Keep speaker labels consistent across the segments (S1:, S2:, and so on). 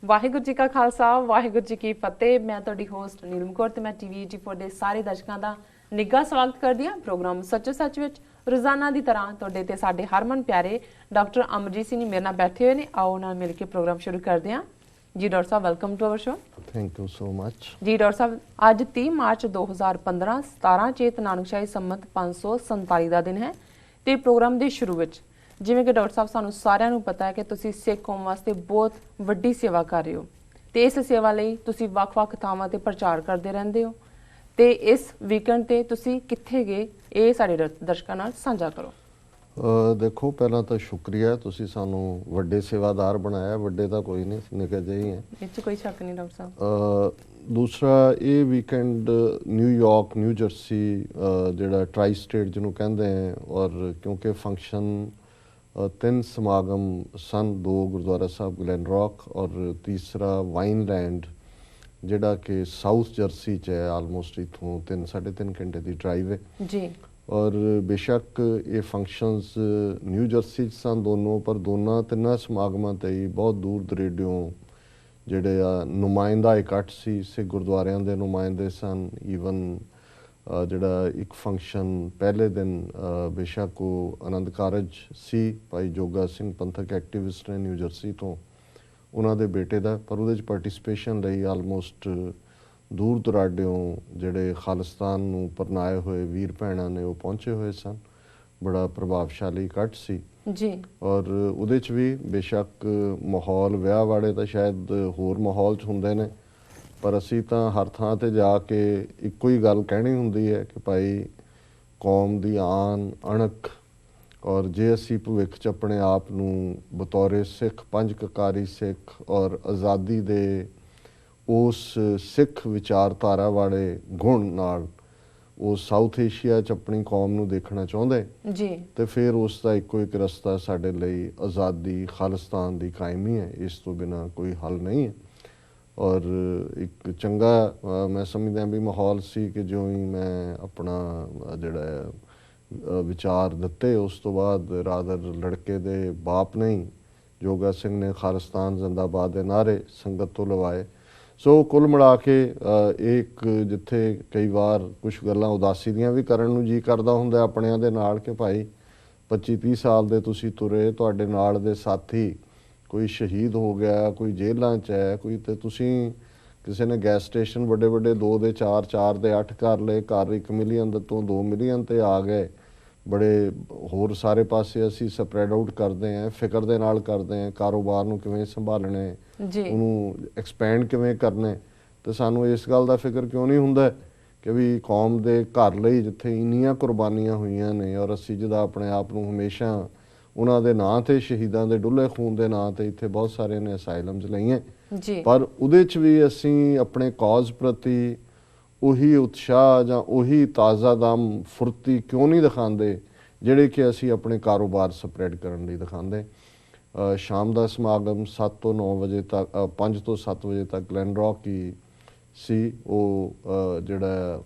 S1: ਵਾਹਿਗੁਰੂ ਜੀ ਕਾ ਖਾਲਸਾ ਵਾਹਿਗੁਰੂ ਜੀ ਕੀ ਫਤਿਹ। ਮੈਂ ਤੁਹਾਡੀ ਹੋਸਟ ਨੀਲਮ ਕੌਰ ਤੇ ਮੈਂ ਟੀਵੀ 84 ਦੇ ਸਾਰੇ ਦਰਸ਼ਕਾਂ ਦਾ ਨਿੱਘਾ ਸਵਾਗਤ ਕਰਦੀ ਹਾਂ ਪ੍ਰੋਗਰਾਮ ਸੱਚੋ ਸੱਚ ਵਿੱਚ। ਰੋਜ਼ਾਨਾ ਦੀ ਤਰ੍ਹਾਂ ਤੁਹਾਡੇ ਤੇ ਸਾਡੇ ਹਰਮਨ ਪਿਆਰੇ ਡਾਕਟਰ ਅਮਰਜੀਤ ਸਿੰਘ ਮੇਰੇ ਨਾਲ ਬੈਠੇ ਹੋਏ ਨੇ। ਆਓ ਨਾਲ ਮਿਲ ਕੇ ਪ੍ਰੋਗਰਾਮ ਸ਼ੁਰੂ ਕਰਦੇ ਹਾਂ। ਜੀ doctor sahib, welcome to our show.
S2: Thank you so much.
S1: ਜੀ ਡਾਕਟਰ ਸਾਹਿਬ, ਅੱਜ 30 ਮਾਰਚ 2015 17 ਚੇਤ ਨਾਨਕਸ਼ਾਹੀ ਸੰਮਤ 547 ਦਾ ਦਿਨ ਹੈ ਤੇ ਪ੍ਰੋਗਰਾਮ ਦੇ ਸ਼ੁਰੂ ਵਿੱਚ ਜਿਵੇਂ ਕਿ ਡਾਕਟਰ ਸਾਹਿਬ ਸਾਨੂੰ ਸਾਰਿਆਂ ਨੂੰ ਪਤਾ ਹੈ ਕਿ ਤੁਸੀਂ ਸਿੱਖ ਕੌਮ ਵਾਸਤੇ ਬਹੁਤ ਵੱਡੀ ਸੇਵਾ ਕਰ ਰਹੇ ਹੋ ਤੇ ਇਸ ਸੇਵਾ ਲਈ ਤੁਸੀਂ ਵੱਖ-ਵੱਖ ਥਾਵਾਂ ਤੇ ਪ੍ਰਚਾਰ ਕਰਦੇ ਰਹਿੰਦੇ ਹੋ ਤੇ ਇਸ ਵੀਕਐਂਡ ਤੇ ਤੁਸੀਂ ਕਿੱਥੇ ਗਏ ਇਹ ਸਾਡੇ ਦਰਸ਼ਕਾਂ ਨਾਲ ਸਾਂਝਾ ਕਰੋ।
S2: ਦੇਖੋ, ਪਹਿਲਾਂ ਤਾਂ ਸ਼ੁਕਰੀਆ, ਤੁਸੀਂ ਸਾਨੂੰ ਵੱਡੇ ਸੇਵਾਦਾਰ ਬਣਾਇਆ। ਵੱਡੇ ਤਾਂ ਕੋਈ ਨਹੀਂ, ਨਿੱਕੇ ਜਿਹੇ ਹੀ ਹੈ,
S1: ਇਹ 'ਚ ਕੋਈ ਸ਼ੱਕ ਨਹੀਂ ਡਾਕਟਰ ਸਾਹਿਬ।
S2: ਦੂਸਰਾ, ਇਹ ਵੀਕਐਂਡ ਨਿਊਯਾਰਕ, ਨਿਊ ਜਰਸੀ ਜਿਹੜਾ ਟਰਾਈ ਸਟੇਟ ਜਿਹਨੂੰ ਕਹਿੰਦੇ ਹੈ, ਔਰ ਕਿਉਂਕਿ ਫੰਕਸ਼ਨ 3 ਸਮਾਗਮ ਸਨ, 2 ਗੁਰਦੁਆਰਾ ਸਾਹਿਬ ਗਲੈਨ ਰੌਕ ਔਰ ਤੀਸਰਾ ਵਾਈਨਲੈਂਡ ਜਿਹੜਾ ਕਿ ਸਾਊਥ ਜਰਸੀ 'ਚ ਹੈ। ਆਲਮੋਸਟ ਇੱਥੋਂ 3-3.5 ਘੰਟੇ ਦੀ ਡਰਾਈਵ ਹੈ
S1: ਜੀ।
S2: ਔਰ ਬੇਸ਼ੱਕ ਇਹ ਫੰਕਸ਼ਨਸ ਨਿਊ ਜਰਸੀ 'ਚ ਸਨ ਦੋਨੋਂ, ਪਰ ਤਿੰਨਾਂ ਸਮਾਗਮਾਂ 'ਤੇ ਹੀ ਬਹੁਤ ਦੂਰ ਦਰੇਡਿਓਂ ਜਿਹੜੇ ਆ ਨੁਮਾਇੰਦਾ ਇਕੱਠ ਸੀ। ਸਿੱਖ ਗੁਰਦੁਆਰਿਆਂ ਦੇ ਨੁਮਾਇੰਦੇ ਸਨ। ਈਵਨ ਜਿਹੜਾ ਇੱਕ ਫੰਕਸ਼ਨ ਪਹਿਲੇ ਦਿਨ ਬੇਸ਼ੱਕ ਉਹ ਆਨੰਦ ਕਾਰਜ ਸੀ, ਭਾਈ ਜੋਗਾ ਸਿੰਘ ਪੰਥਕ ਐਕਟੀਵਿਸਟ ਨੇ ਨਿਊ ਜਰਸੀ ਤੋਂ, ਉਹਨਾਂ ਦੇ ਬੇਟੇ ਦਾ, ਪਰ ਉਹਦੇ 'ਚ ਪਾਰਟਿਸਪੇਸ਼ਨ ਲਈ ਆਲਮੋਸਟ ਦੂਰ ਦੁਰਾਡਿਓਂ ਜਿਹੜੇ ਖਾਲਿਸਤਾਨ ਨੂੰ ਪਰਨਾਏ ਹੋਏ ਵੀਰ ਭੈਣਾਂ ਨੇ ਉਹ ਪਹੁੰਚੇ ਹੋਏ ਸਨ। ਬੜਾ ਪ੍ਰਭਾਵਸ਼ਾਲੀ ਇਕੱਠ ਸੀ
S1: ਜੀ।
S2: ਔਰ ਉਹਦੇ 'ਚ ਵੀ ਬੇਸ਼ੱਕ ਮਾਹੌਲ ਵਿਆਹ ਵਾਲੇ ਤਾਂ ਸ਼ਾਇਦ ਹੋਰ ਮਾਹੌਲ 'ਚ ਹੁੰਦੇ ਨੇ, ਪਰ ਅਸੀਂ ਤਾਂ ਹਰ ਥਾਂ 'ਤੇ ਜਾ ਕੇ ਇੱਕੋ ਹੀ ਗੱਲ ਕਹਿਣੀ ਹੁੰਦੀ ਹੈ ਕਿ ਭਾਈ ਕੌਮ ਦੀ ਆਨ ਅਣਖ, ਔਰ ਜੇ ਅਸੀਂ ਭਵਿੱਖ 'ਚ ਆਪਣੇ ਆਪ ਨੂੰ ਬਤੌਰੇ ਸਿੱਖ, ਪੰਜ ਕਕਾਰੀ ਸਿੱਖ ਔਰ ਆਜ਼ਾਦੀ ਦੇ ਉਸ ਸਿੱਖ ਵਿਚਾਰਧਾਰਾ ਵਾਲੇ ਗੁਣ ਨਾਲ ਉਹ ਸਾਊਥ ਏਸ਼ੀਆ 'ਚ ਆਪਣੀ ਕੌਮ ਨੂੰ ਦੇਖਣਾ ਚਾਹੁੰਦੇ
S1: ਜੀ, ਤੇ
S2: ਫਿਰ ਉਸ ਦਾ ਇੱਕੋ ਇੱਕ ਰਸਤਾ ਸਾਡੇ ਲਈ ਆਜ਼ਾਦੀ, ਖਾਲਿਸਤਾਨ ਦੀ ਕਾਇਮੀ ਹੈ। ਇਸ ਤੋਂ ਬਿਨਾਂ ਕੋਈ ਹੱਲ ਨਹੀਂ ਹੈ। ਔਰ ਇੱਕ ਚੰਗਾ ਮੈਂ ਸਮਝਦਾ ਵੀ ਮਾਹੌਲ ਸੀ ਕਿ ਜਿਉਂ ਹੀ ਮੈਂ ਆਪਣਾ ਜਿਹੜਾ ਵਿਚਾਰ ਦਿੱਤੇ, ਉਸ ਤੋਂ ਬਾਅਦ ਰਾਦਰ ਲੜਕੇ ਦੇ ਬਾਪ ਨੇ ਹੀ, ਜੋਗਾ ਸਿੰਘ ਨੇ ਖਾਲਿਸਤਾਨ ਜ਼ਿੰਦਾਬਾਦ ਦੇ ਨਾਅਰੇ ਸੰਗਤ ਤੋਂ ਲਵਾਏ। ਸੋ ਕੁੱਲ ਮਿਲਾ ਕੇ ਇਹ ਇੱਕ ਜਿੱਥੇ ਕਈ ਵਾਰ ਕੁਛ ਗੱਲਾਂ ਉਦਾਸੀ ਦੀਆਂ ਵੀ ਕਰਨ ਨੂੰ ਜੀ ਕਰਦਾ ਹੁੰਦਾ ਆਪਣਿਆਂ ਦੇ ਨਾਲ ਕਿ ਭਾਈ 25-30 ਸਾਲ ਦੇ ਤੁਸੀਂ ਤੁਰੇ, ਤੁਹਾਡੇ ਨਾਲ ਦੇ ਸਾਥੀ ਕੋਈ ਸ਼ਹੀਦ ਹੋ ਗਿਆ, ਕੋਈ ਜੇਲ੍ਹਾਂ 'ਚ ਹੈ, ਕੋਈ, ਤੇ ਤੁਸੀਂ ਕਿਸੇ ਨੇ ਗੈਸ ਸਟੇਸ਼ਨ ਵੱਡੇ ਵੱਡੇ 2 ਦੇ 4, 4 ਦੇ 8 ਕਰ ਲਏ, ਘਰ 1 ਮਿਲੀਅਨ ਤੋਂ 2 ਮਿਲੀਅਨ 'ਤੇ ਆ ਗਏ। ਬੜੇ ਹੋਰ ਸਾਰੇ ਪਾਸੇ ਅਸੀਂ ਸਪਰੈਡ ਆਊਟ ਕਰਦੇ ਹਾਂ, ਫਿਕਰ ਦੇ ਨਾਲ ਕਰਦੇ ਹਾਂ, ਕਾਰੋਬਾਰ ਨੂੰ ਕਿਵੇਂ ਸੰਭਾਲਣੇ, ਉਹਨੂੰ ਐਕਸਪੈਂਡ ਕਿਵੇਂ ਕਰਨੇ। ਅਤੇ ਸਾਨੂੰ ਇਸ ਗੱਲ ਦਾ ਫਿਕਰ ਕਿਉਂ ਨਹੀਂ ਹੁੰਦਾ ਕਿ ਵੀ ਕੌਮ ਦੇ ਘਰ ਲਈ ਜਿੱਥੇ ਇੰਨੀਆਂ ਕੁਰਬਾਨੀਆਂ ਹੋਈਆਂ ਨੇ, ਔਰ ਅਸੀਂ ਜਿਹਦਾ ਆਪਣੇ ਆਪ ਨੂੰ ਹਮੇਸ਼ਾ ਉਹਨਾਂ ਦੇ ਨਾਂ 'ਤੇ, ਸ਼ਹੀਦਾਂ ਦੇ ਡੁੱਲੇ ਖੂਨ ਦੇ ਨਾਂ 'ਤੇ, ਇੱਥੇ ਬਹੁਤ ਸਾਰਿਆਂ ਨੇ ਅਸਾਈਲਮਸ ਲਈਆਂ, ਪਰ ਉਹਦੇ 'ਚ ਵੀ ਅਸੀਂ ਆਪਣੇ ਕੌਜ਼ ਪ੍ਰਤੀ ਉਹੀ ਉਤਸ਼ਾਹ ਜਾਂ ਉਹੀ ਤਾਜ਼ਾ ਦਮ ਫੁਰਤੀ ਕਿਉਂ ਨਹੀਂ ਦਿਖਾਉਂਦੇ ਜਿਹੜੇ ਕਿ ਅਸੀਂ ਆਪਣੇ ਕਾਰੋਬਾਰ ਸਪਰੈਡ ਕਰਨ ਲਈ ਦਿਖਾਉਂਦੇ। ਸ਼ਾਮ ਦਾ ਸਮਾਗਮ 7 ਤੋਂ 9 ਵਜੇ ਤੱਕ, 5 ਤੋਂ 7 ਵਜੇ ਤੱਕ ਗਲੈਨ ਰੌਕ ਹੀ ਸੀ। ਉਹ ਜਿਹੜਾ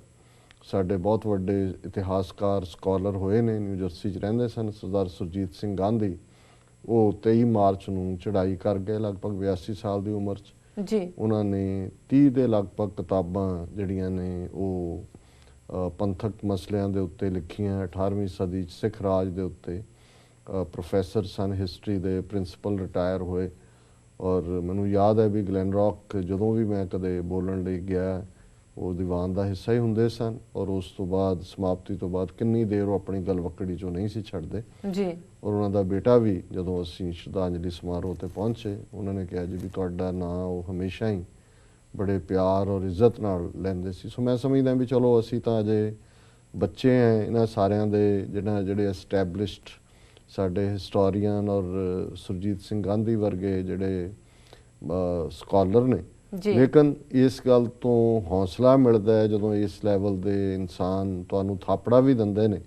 S2: ਸਾਡੇ ਬਹੁਤ ਵੱਡੇ ਇਤਿਹਾਸਕਾਰ, ਸਕਾਲਰ ਹੋਏ ਨੇ, ਨਿਊ ਜਰਸੀ 'ਚ ਰਹਿੰਦੇ ਸਨ, ਸਰਦਾਰ ਸੁਰਜੀਤ ਸਿੰਘ ਗਾਂਧੀ, ਉਹ 23 ਮਾਰਚ ਨੂੰ ਚੜ੍ਹਾਈ ਕਰ ਗਏ ਲਗਭਗ 82 ਸਾਲ ਦੀ ਉਮਰ 'ਚ
S1: ਜੀ। ਉਹਨਾਂ
S2: ਨੇ 30 ਦੇ ਲਗਭਗ ਕਿਤਾਬਾਂ ਜਿਹੜੀਆਂ ਨੇ ਉਹ ਪੰਥਕ ਮਸਲਿਆਂ ਦੇ ਉੱਤੇ ਲਿਖੀਆਂ। 18ਵੀਂ ਸਦੀ 'ਚ ਸਿੱਖ ਰਾਜ ਦੇ ਉੱਤੇ ਪ੍ਰੋਫੈਸਰ ਸਨ, ਹਿਸਟਰੀ ਦੇ ਪ੍ਰਿੰਸੀਪਲ, ਰਿਟਾਇਰ ਹੋਏ। ਔਰ ਮੈਨੂੰ ਯਾਦ ਹੈ ਵੀ ਗਲੈਨ ਰੌਕ ਜਦੋਂ ਵੀ ਮੈਂ ਕਦੇ ਬੋਲਣ ਲਈ ਗਿਆ, ਉਹ ਦੀਵਾਨ ਦਾ ਹਿੱਸਾ ਹੀ ਹੁੰਦੇ ਸਨ, ਔਰ ਉਸ ਤੋਂ ਬਾਅਦ ਸਮਾਪਤੀ ਤੋਂ ਬਾਅਦ ਕਿੰਨੀ ਦੇਰ ਉਹ ਆਪਣੀ ਗਲਵੱਕੜੀ 'ਚੋਂ ਨਹੀਂ ਸੀ ਛੱਡਦੇ
S1: ਜੀ।
S2: ਔਰ ਉਹਨਾਂ ਦਾ ਬੇਟਾ ਵੀ ਜਦੋਂ ਅਸੀਂ ਸ਼ਰਧਾਂਜਲੀ ਸਮਾਰੋਹ 'ਤੇ ਪਹੁੰਚੇ, ਉਹਨਾਂ ਨੇ ਕਿਹਾ ਜੀ ਵੀ ਤੁਹਾਡਾ ਨਾਂ ਉਹ ਹਮੇਸ਼ਾ ਹੀ ਬੜੇ ਪਿਆਰ ਔਰ ਇੱਜ਼ਤ ਨਾਲ ਲੈਂਦੇ ਸੀ। ਸੋ ਮੈਂ ਸਮਝਦਾ ਵੀ ਚਲੋ ਅਸੀਂ ਤਾਂ ਅਜੇ ਬੱਚੇ ਹੈ ਇਹਨਾਂ ਸਾਰਿਆਂ ਦੇ, ਜਿਹੜੇ ਐਸਟੈਬਲਿਸ਼ਡ ਸਾਡੇ ਹਿਸਟੋਰੀਅਨ ਔਰ ਸੁਰਜੀਤ ਸਿੰਘ ਗਾਂਧੀ ਵਰਗੇ ਜਿਹੜੇ ਸਕਾਲਰ ਨੇ, ਲੇਕਿਨ ਇਸ ਗੱਲ ਤੋਂ ਹੌਸਲਾ ਮਿਲਦਾ ਹੈ ਜਦੋਂ ਇਸ ਲੈਵਲ ਦੇ ਇਨਸਾਨ ਤੁਹਾਨੂੰ ਥਾਪੜਾ ਵੀ ਦਿੰਦੇ ਨੇ,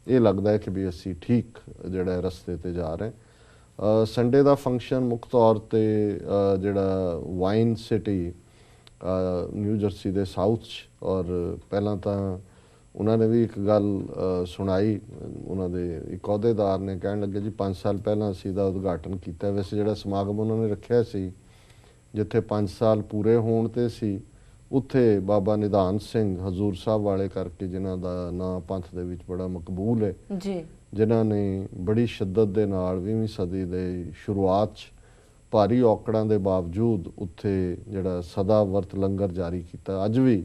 S2: ਇਹ ਲੱਗਦਾ ਹੈ ਕਿ ਵੀ ਅਸੀਂ ਠੀਕ ਜਿਹੜਾ ਰਸਤੇ 'ਤੇ ਜਾ ਰਹੇ। ਸੰਡੇ ਦਾ ਫੰਕਸ਼ਨ ਮੁੱਖ ਤੌਰ 'ਤੇ ਜਿਹੜਾ ਵਾਈਨ ਸਿਟੀ ਨਿਊ ਜਰਸੀ ਦੇ ਸਾਊਥ 'ਚ, ਔਰ ਪਹਿਲਾਂ ਤਾਂ ਉਹਨਾਂ ਨੇ ਵੀ ਇੱਕ ਗੱਲ ਸੁਣਾਈ, ਉਹਨਾਂ ਦੇ ਇੱਕ ਅਹੁਦੇਦਾਰ ਨੇ ਕਹਿਣ ਲੱਗੇ ਜੀ 5 ਸਾਲ ਪਹਿਲਾਂ ਅਸੀਂ ਇਹਦਾ ਉਦਘਾਟਨ ਕੀਤਾ। ਵੈਸੇ ਜਿਹੜਾ ਸਮਾਗਮ ਉਹਨਾਂ ਨੇ ਰੱਖਿਆ ਸੀ ਜਿੱਥੇ 5 ਸਾਲ ਪੂਰੇ ਹੋਣ ਤੇ ਸੀ, ਉੱਥੇ ਬਾਬਾ ਨਿਧਾਨ ਸਿੰਘ ਹਜ਼ੂਰ ਸਾਹਿਬ ਵਾਲੇ ਕਰਕੇ, ਜਿਨ੍ਹਾਂ ਦਾ ਨਾਂ ਪੰਥ ਦੇ ਵਿੱਚ ਬੜਾ ਮਕਬੂਲ ਹੈ,
S1: ਜੀ
S2: ਜਿਨ੍ਹਾਂ ਨੇ ਬੜੀ ਸ਼ਿੱਦਤ ਦੇ ਨਾਲ 20ਵੀਂ ਸਦੀ ਦੇ ਸ਼ੁਰੂਆਤ 'ਚ ਭਾਰੀ ਔਕੜਾਂ ਦੇ ਬਾਵਜੂਦ ਉੱਥੇ ਜਿਹੜਾ ਸਦਾ ਵਰਤ ਲੰਗਰ ਜਾਰੀ ਕੀਤਾ। ਅੱਜ ਵੀ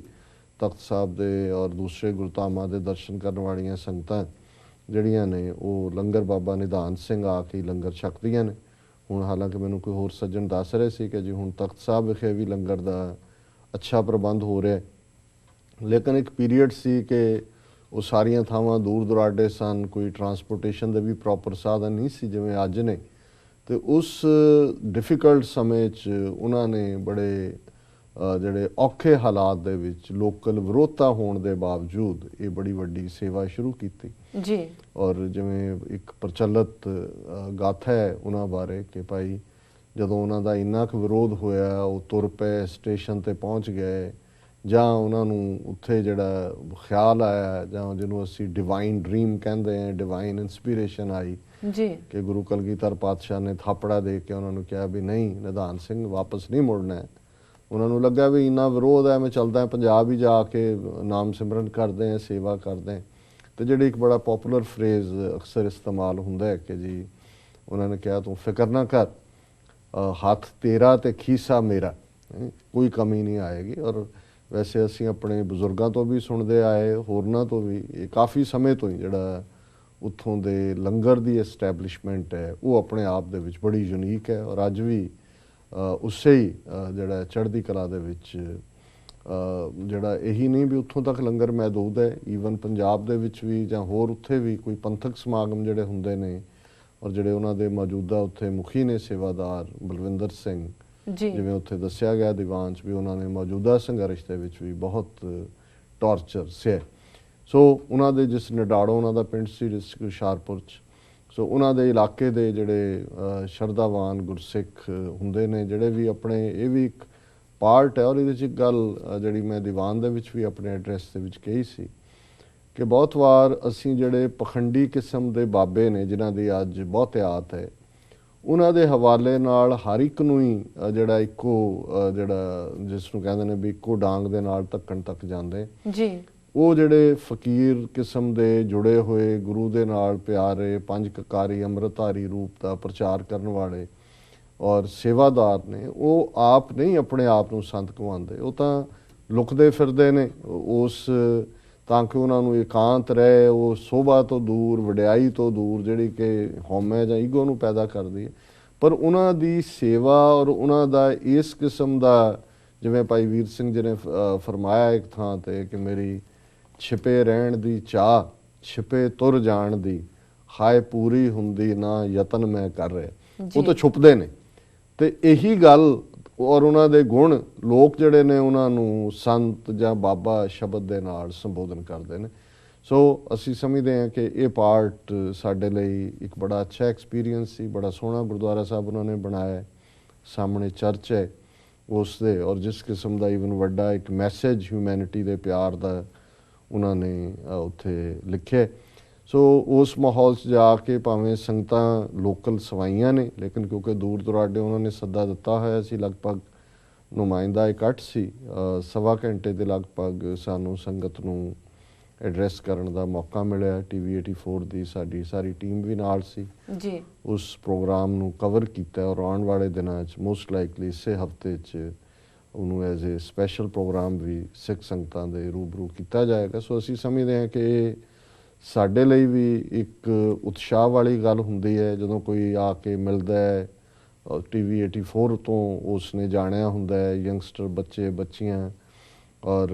S2: ਤਖਤ ਸਾਹਿਬ ਦੇ ਔਰ ਦੂਸਰੇ ਗੁਰਧਾਮਾਂ ਦੇ ਦਰਸ਼ਨ ਕਰਨ ਵਾਲੀਆਂ ਸੰਗਤਾਂ ਜਿਹੜੀਆਂ ਨੇ ਉਹ ਲੰਗਰ ਬਾਬਾ ਨਿਧਾਨ ਸਿੰਘ ਆ ਕੇ ਲੰਗਰ ਛਕਦੀਆਂ ਨੇ। ਹੁਣ ਹਾਲਾਂਕਿ ਮੈਨੂੰ ਕੋਈ ਹੋਰ ਸੱਜਣ ਦੱਸ ਰਹੇ ਸੀ ਕਿ ਜੀ ਹੁਣ ਤਖਤ ਸਾਹਿਬ ਵਿਖੇ ਵੀ ਲੰਗਰ ਦਾ ਅੱਛਾ ਪ੍ਰਬੰਧ ਹੋ ਰਿਹਾ, ਲੇਕਿਨ ਇੱਕ ਪੀਰੀਅਡ ਸੀ ਕਿ ਉਹ ਸਾਰੀਆਂ ਥਾਵਾਂ ਦੂਰ ਦੁਰਾਡੇ ਸਨ, ਕੋਈ ਟਰਾਂਸਪੋਰਟੇਸ਼ਨ ਦੇ ਵੀ ਪ੍ਰੋਪਰ ਸਾਧਨ ਨਹੀਂ ਸੀ ਜਿਵੇਂ ਅੱਜ ਨੇ। ਤੇ ਉਸ ਡਿਫਿਕਲਟ ਸਮੇਂ 'ਚ ਉਹਨਾਂ ਨੇ ਬੜੇ ਜਿਹੜੇ ਔਖੇ ਹਾਲਾਤ ਦੇ ਵਿੱਚ ਲੋਕਲ ਵਿਰੋਧਤਾ ਹੋਣ ਦੇ ਬਾਵਜੂਦ ਇਹ ਬੜੀ ਵੱਡੀ ਸੇਵਾ ਸ਼ੁਰੂ ਕੀਤੀ
S1: ਜੀ।
S2: ਔਰ ਜਿਵੇਂ ਇੱਕ ਪ੍ਰਚਲਿਤ ਗਾਥਾ ਹੈ ਉਹਨਾਂ ਬਾਰੇ ਕਿ ਭਾਈ ਜਦੋਂ ਉਹਨਾਂ ਦਾ ਇੰਨਾ ਕੁ ਵਿਰੋਧ ਹੋਇਆ, ਉਹ ਤੁਰ ਪਏ, ਸਟੇਸ਼ਨ ਤੇ ਪਹੁੰਚ ਗਏ, ਜਾਂ ਉਹਨਾਂ ਨੂੰ ਉੱਥੇ ਜਿਹੜਾ ਖਿਆਲ ਆਇਆ ਜਾਂ ਜਿਹਨੂੰ ਅਸੀਂ ਡਿਵਾਈਨ ਡ੍ਰੀਮ ਕਹਿੰਦੇ ਹਾਂ, ਡਿਵਾਈਨ ਇਨਸਪੀਰੇਸ਼ਨ ਆਈ
S1: ਜੀ
S2: ਕਿ ਗੁਰੂ ਕਲਗੀਧਰ ਪਾਤਸ਼ਾਹ ਨੇ ਥਾਪੜਾ ਦੇ ਕੇ ਉਹਨਾਂ ਨੂੰ ਕਿਹਾ ਵੀ ਨਹੀਂ, ਨਿਧਾਨ ਸਿੰਘ ਵਾਪਸ ਨਹੀਂ ਮੁੜਨਾ ਹੈ। ਉਹਨਾਂ ਨੂੰ ਲੱਗਾ ਵੀ ਇੰਨਾ ਵਿਰੋਧ ਹੈ, ਮੈਂ ਚੱਲਦਾ ਪੰਜਾਬ ਹੀ ਜਾ ਕੇ ਨਾਮ ਸਿਮਰਨ ਕਰਦੇ ਹਾਂ, ਸੇਵਾ ਕਰਦੇ ਹਾਂ। ਤੇ ਜਿਹੜੀ ਇੱਕ ਬੜਾ ਪਪੂਲਰ ਫਰੇਜ਼ ਅਕਸਰ ਇਸਤੇਮਾਲ ਹੁੰਦਾ ਹੈ ਕਿ ਜੀ ਉਹਨਾਂ ਨੇ ਕਿਹਾ ਤੂੰ ਫਿਕਰ ਨਾ ਕਰ, ਹੱਥ ਤੇਰਾ ਤੇ ਖੀਸਾ ਮੇਰਾ, ਕੋਈ ਕਮੀ ਨਹੀਂ ਆਏਗੀ। ਔਰ ਵੈਸੇ ਅਸੀਂ ਆਪਣੇ ਬਜ਼ੁਰਗਾਂ ਤੋਂ ਵੀ ਸੁਣਦੇ ਆਏ, ਹੋਰਨਾਂ ਤੋਂ ਵੀ, ਇਹ ਕਾਫੀ ਸਮੇਂ ਤੋਂ ਹੀ ਜਿਹੜਾ ਉੱਥੋਂ ਦੇ ਲੰਗਰ ਦੀ ਐਸਟੈਬਲਿਸ਼ਮੈਂਟ ਹੈ ਉਹ ਆਪਣੇ ਆਪ ਦੇ ਵਿੱਚ ਬੜੀ ਯੂਨੀਕ ਹੈ। ਔਰ ਅੱਜ ਵੀ ਉਸੇ ਹੀ ਜਿਹੜਾ ਚੜ੍ਹਦੀ ਕਲਾ ਦੇ ਵਿੱਚ ਜਿਹੜਾ ਇਹੀ ਨਹੀਂ ਵੀ ਉੱਥੋਂ ਤੱਕ ਲੰਗਰ ਮਹਿਦੂਦ ਹੈ, ਈਵਨ ਪੰਜਾਬ ਦੇ ਵਿੱਚ ਵੀ ਜਾਂ ਹੋਰ ਉੱਥੇ ਵੀ ਕੋਈ ਪੰਥਕ ਸਮਾਗਮ ਜਿਹੜੇ ਹੁੰਦੇ ਨੇ, ਔਰ ਜਿਹੜੇ ਉਹਨਾਂ ਦੇ ਮੌਜੂਦਾ ਉੱਥੇ ਮੁਖੀ ਨੇ ਸੇਵਾਦਾਰ ਬਲਵਿੰਦਰ ਸਿੰਘ
S1: ਜੀ,
S2: ਜਿਵੇਂ ਉੱਥੇ ਦੱਸਿਆ ਗਿਆ ਦੀਵਾਨ 'ਚ ਵੀ, ਉਹਨਾਂ ਨੇ ਮੌਜੂਦਾ ਸੰਘਰਸ਼ ਦੇ ਵਿੱਚ ਵੀ ਬਹੁਤ ਟਾਰਚਰ ਸਹਿ। ਸੋ ਉਹਨਾਂ ਦੇ ਜਿਸ ਨਿਡਾੜੋ ਉਹਨਾਂ ਦਾ ਪਿੰਡ ਸੀ ਡਿਸਟ੍ਰਿਕਟ ਹੁਸ਼ਿਆਰਪੁਰ 'ਚ, ਸੋ ਉਹਨਾਂ ਦੇ ਇਲਾਕੇ ਦੇ ਜਿਹੜੇ ਸ਼ਰਧਾਵਾਨ ਗੁਰਸਿੱਖ ਹੁੰਦੇ ਨੇ, ਜਿਹੜੇ ਵੀ ਆਪਣੇ, ਇਹ ਵੀ ਇੱਕ ਪਾਰਟ ਹੈ। ਔਰ ਇਹਦੇ 'ਚ ਇੱਕ ਗੱਲ ਜਿਹੜੀ ਮੈਂ ਦੀਵਾਨ ਦੇ ਵਿੱਚ ਵੀ ਆਪਣੇ ਐਡਰੈਸ ਦੇ ਵਿੱਚ ਕਹੀ ਸੀ ਕਿ ਬਹੁਤ ਵਾਰ ਅਸੀਂ ਜਿਹੜੇ ਪਖੰਡੀ ਕਿਸਮ ਦੇ ਬਾਬੇ ਨੇ ਜਿਨ੍ਹਾਂ ਦੀ ਅੱਜ ਬਹੁਤਿਆਤ ਹੈ, ਉਹਨਾਂ ਦੇ ਹਵਾਲੇ ਨਾਲ ਹਰ ਇੱਕ ਨੂੰ ਹੀ ਜਿਹੜਾ ਇੱਕੋ ਜਿਹੜਾ ਜਿਸ ਨੂੰ ਕਹਿੰਦੇ ਨੇ ਵੀ ਇੱਕੋ ਡਾਂਗ ਦੇ ਨਾਲ ਧੱਕਣ ਤੱਕ ਜਾਂਦੇ
S1: ਜੀ।
S2: ਉਹ ਜਿਹੜੇ ਫਕੀਰ ਕਿਸਮ ਦੇ ਜੁੜੇ ਹੋਏ ਗੁਰੂ ਦੇ ਨਾਲ ਪਿਆਰੇ ਪੰਜ ਕਕਾਰੀ ਅੰਮ੍ਰਿਤਧਾਰੀ ਰੂਪ ਦਾ ਪ੍ਰਚਾਰ ਕਰਨ ਵਾਲੇ ਔਰ ਸੇਵਾਦਾਰ ਨੇ, ਉਹ ਆਪ ਨਹੀਂ ਆਪਣੇ ਆਪ ਨੂੰ ਸੰਤ ਕਹਾਉਂਦੇ, ਉਹ ਤਾਂ ਲੁਕਦੇ ਫਿਰਦੇ ਨੇ ਉਸ ਤਾਂ ਕਿ ਉਹਨਾਂ ਨੂੰ ਇਕਾਂਤ ਰਹੇ, ਉਹ ਸੋਭਾ ਤੋਂ ਦੂਰ, ਵਡਿਆਈ ਤੋਂ ਦੂਰ ਜਿਹੜੀ ਕਿ ਹਉਮੈ ਜਾਂ ਈਗੋ ਨੂੰ ਪੈਦਾ ਕਰਦੀ ਹੈ। ਪਰ ਉਹਨਾਂ ਦੀ ਸੇਵਾ ਔਰ ਉਹਨਾਂ ਦਾ ਇਸ ਕਿਸਮ ਦਾ, ਜਿਵੇਂ ਭਾਈ ਵੀਰ ਸਿੰਘ ਜੀ ਨੇ ਫਰਮਾਇਆ ਇੱਕ ਥਾਂ ਤੇ ਕਿ ਮੇਰੀ ਛਿਪੇ ਰਹਿਣ ਦੀ ਚਾਹ, ਛਿਪੇ ਤੁਰ ਜਾਣ ਦੀ, ਹਾਏ ਪੂਰੀ ਹੁੰਦੀ ਨਾ ਯਤਨ ਮੈਂ ਕਰ ਰਿਹਾ। ਉਹ ਤਾਂ ਛੁਪਦੇ ਨੇ ਤੇ ਇਹੀ ਗੱਲ ਔਰ ਉਹਨਾਂ ਦੇ ਗੁਣ ਲੋਕ ਜਿਹੜੇ ਨੇ ਉਹਨਾਂ ਨੂੰ ਸੰਤ ਜਾਂ ਬਾਬਾ ਸ਼ਬਦ ਦੇ ਨਾਲ ਸੰਬੋਧਨ ਕਰਦੇ ਨੇ। ਸੋ ਅਸੀਂ ਸਮਝਦੇ ਹਾਂ ਕਿ ਇਹ ਪਾਰਟ ਸਾਡੇ ਲਈ ਇੱਕ ਬੜਾ ਅੱਛਾ ਐਕਸਪੀਰੀਅੰਸ ਸੀ। ਬੜਾ ਸੋਹਣਾ ਗੁਰਦੁਆਰਾ ਸਾਹਿਬ ਉਹਨਾਂ ਨੇ ਬਣਾਇਆ, ਸਾਹਮਣੇ ਚਰਚ ਹੈ ਉਸ ਦੇ, ਔਰ ਜਿਸ ਕਿਸਮ ਦਾ ਈਵਨ ਵੱਡਾ ਇੱਕ ਮੈਸੇਜ ਹਿਊਮੈਨਿਟੀ ਦੇ ਪਿਆਰ ਦਾ ਉਹਨਾਂ ਨੇ ਉੱਥੇ ਲਿਖਿਆ। ਸੋ ਉਸ ਮਾਹੌਲ 'ਚ ਜਾ ਕੇ ਭਾਵੇਂ ਸੰਗਤਾਂ ਲੋਕਲ ਸਵਾਈਆਂ ਨੇ, ਲੇਕਿਨ ਕਿਉਂਕਿ ਦੂਰ ਦੁਰਾਡੇ ਉਹਨਾਂ ਨੇ ਸੱਦਾ ਦਿੱਤਾ ਹੋਇਆ ਸੀ, ਲਗਭਗ ਨੁਮਾਇੰਦਾ ਇਕੱਠ ਸੀ, 1.25 ਘੰਟੇ ਦੇ ਲਗਭਗ ਸਾਨੂੰ ਸੰਗਤ ਨੂੰ ਐਡਰੈਸ ਕਰਨ ਦਾ ਮੌਕਾ ਮਿਲਿਆ। TV 84 ਦੀ ਸਾਡੀ ਸਾਰੀ ਟੀਮ ਵੀ ਨਾਲ ਸੀ
S1: ਜੀ।
S2: ਉਸ ਪ੍ਰੋਗਰਾਮ ਨੂੰ ਕਵਰ ਕੀਤਾ ਔਰ ਆਉਣ ਵਾਲੇ ਦਿਨਾਂ 'ਚ ਮੋਸਟ ਲਾਈਕਲੀ ਇਸੇ ਹਫਤੇ 'ਚ ਉਹਨੂੰ ਐਜ਼ ਏ ਸਪੈਸ਼ਲ ਪ੍ਰੋਗਰਾਮ ਵੀ ਸਿੱਖ ਸੰਗਤਾਂ ਦੇ ਰੂਬਰੂ ਕੀਤਾ ਜਾਏਗਾ। ਸੋ ਅਸੀਂ ਸਮਝਦੇ ਹਾਂ ਕਿ ਸਾਡੇ ਲਈ ਵੀ ਇੱਕ ਉਤਸ਼ਾਹ ਵਾਲੀ ਗੱਲ ਹੁੰਦੀ ਹੈ ਜਦੋਂ ਕੋਈ ਆ ਕੇ ਮਿਲਦਾ ਹੈ। TV 84 ਤੋਂ ਉਸਨੇ ਜਾਣਿਆ ਹੁੰਦਾ ਹੈ, ਯੰਗਸਟਰ ਬੱਚੇ ਬੱਚੀਆਂ, ਔਰ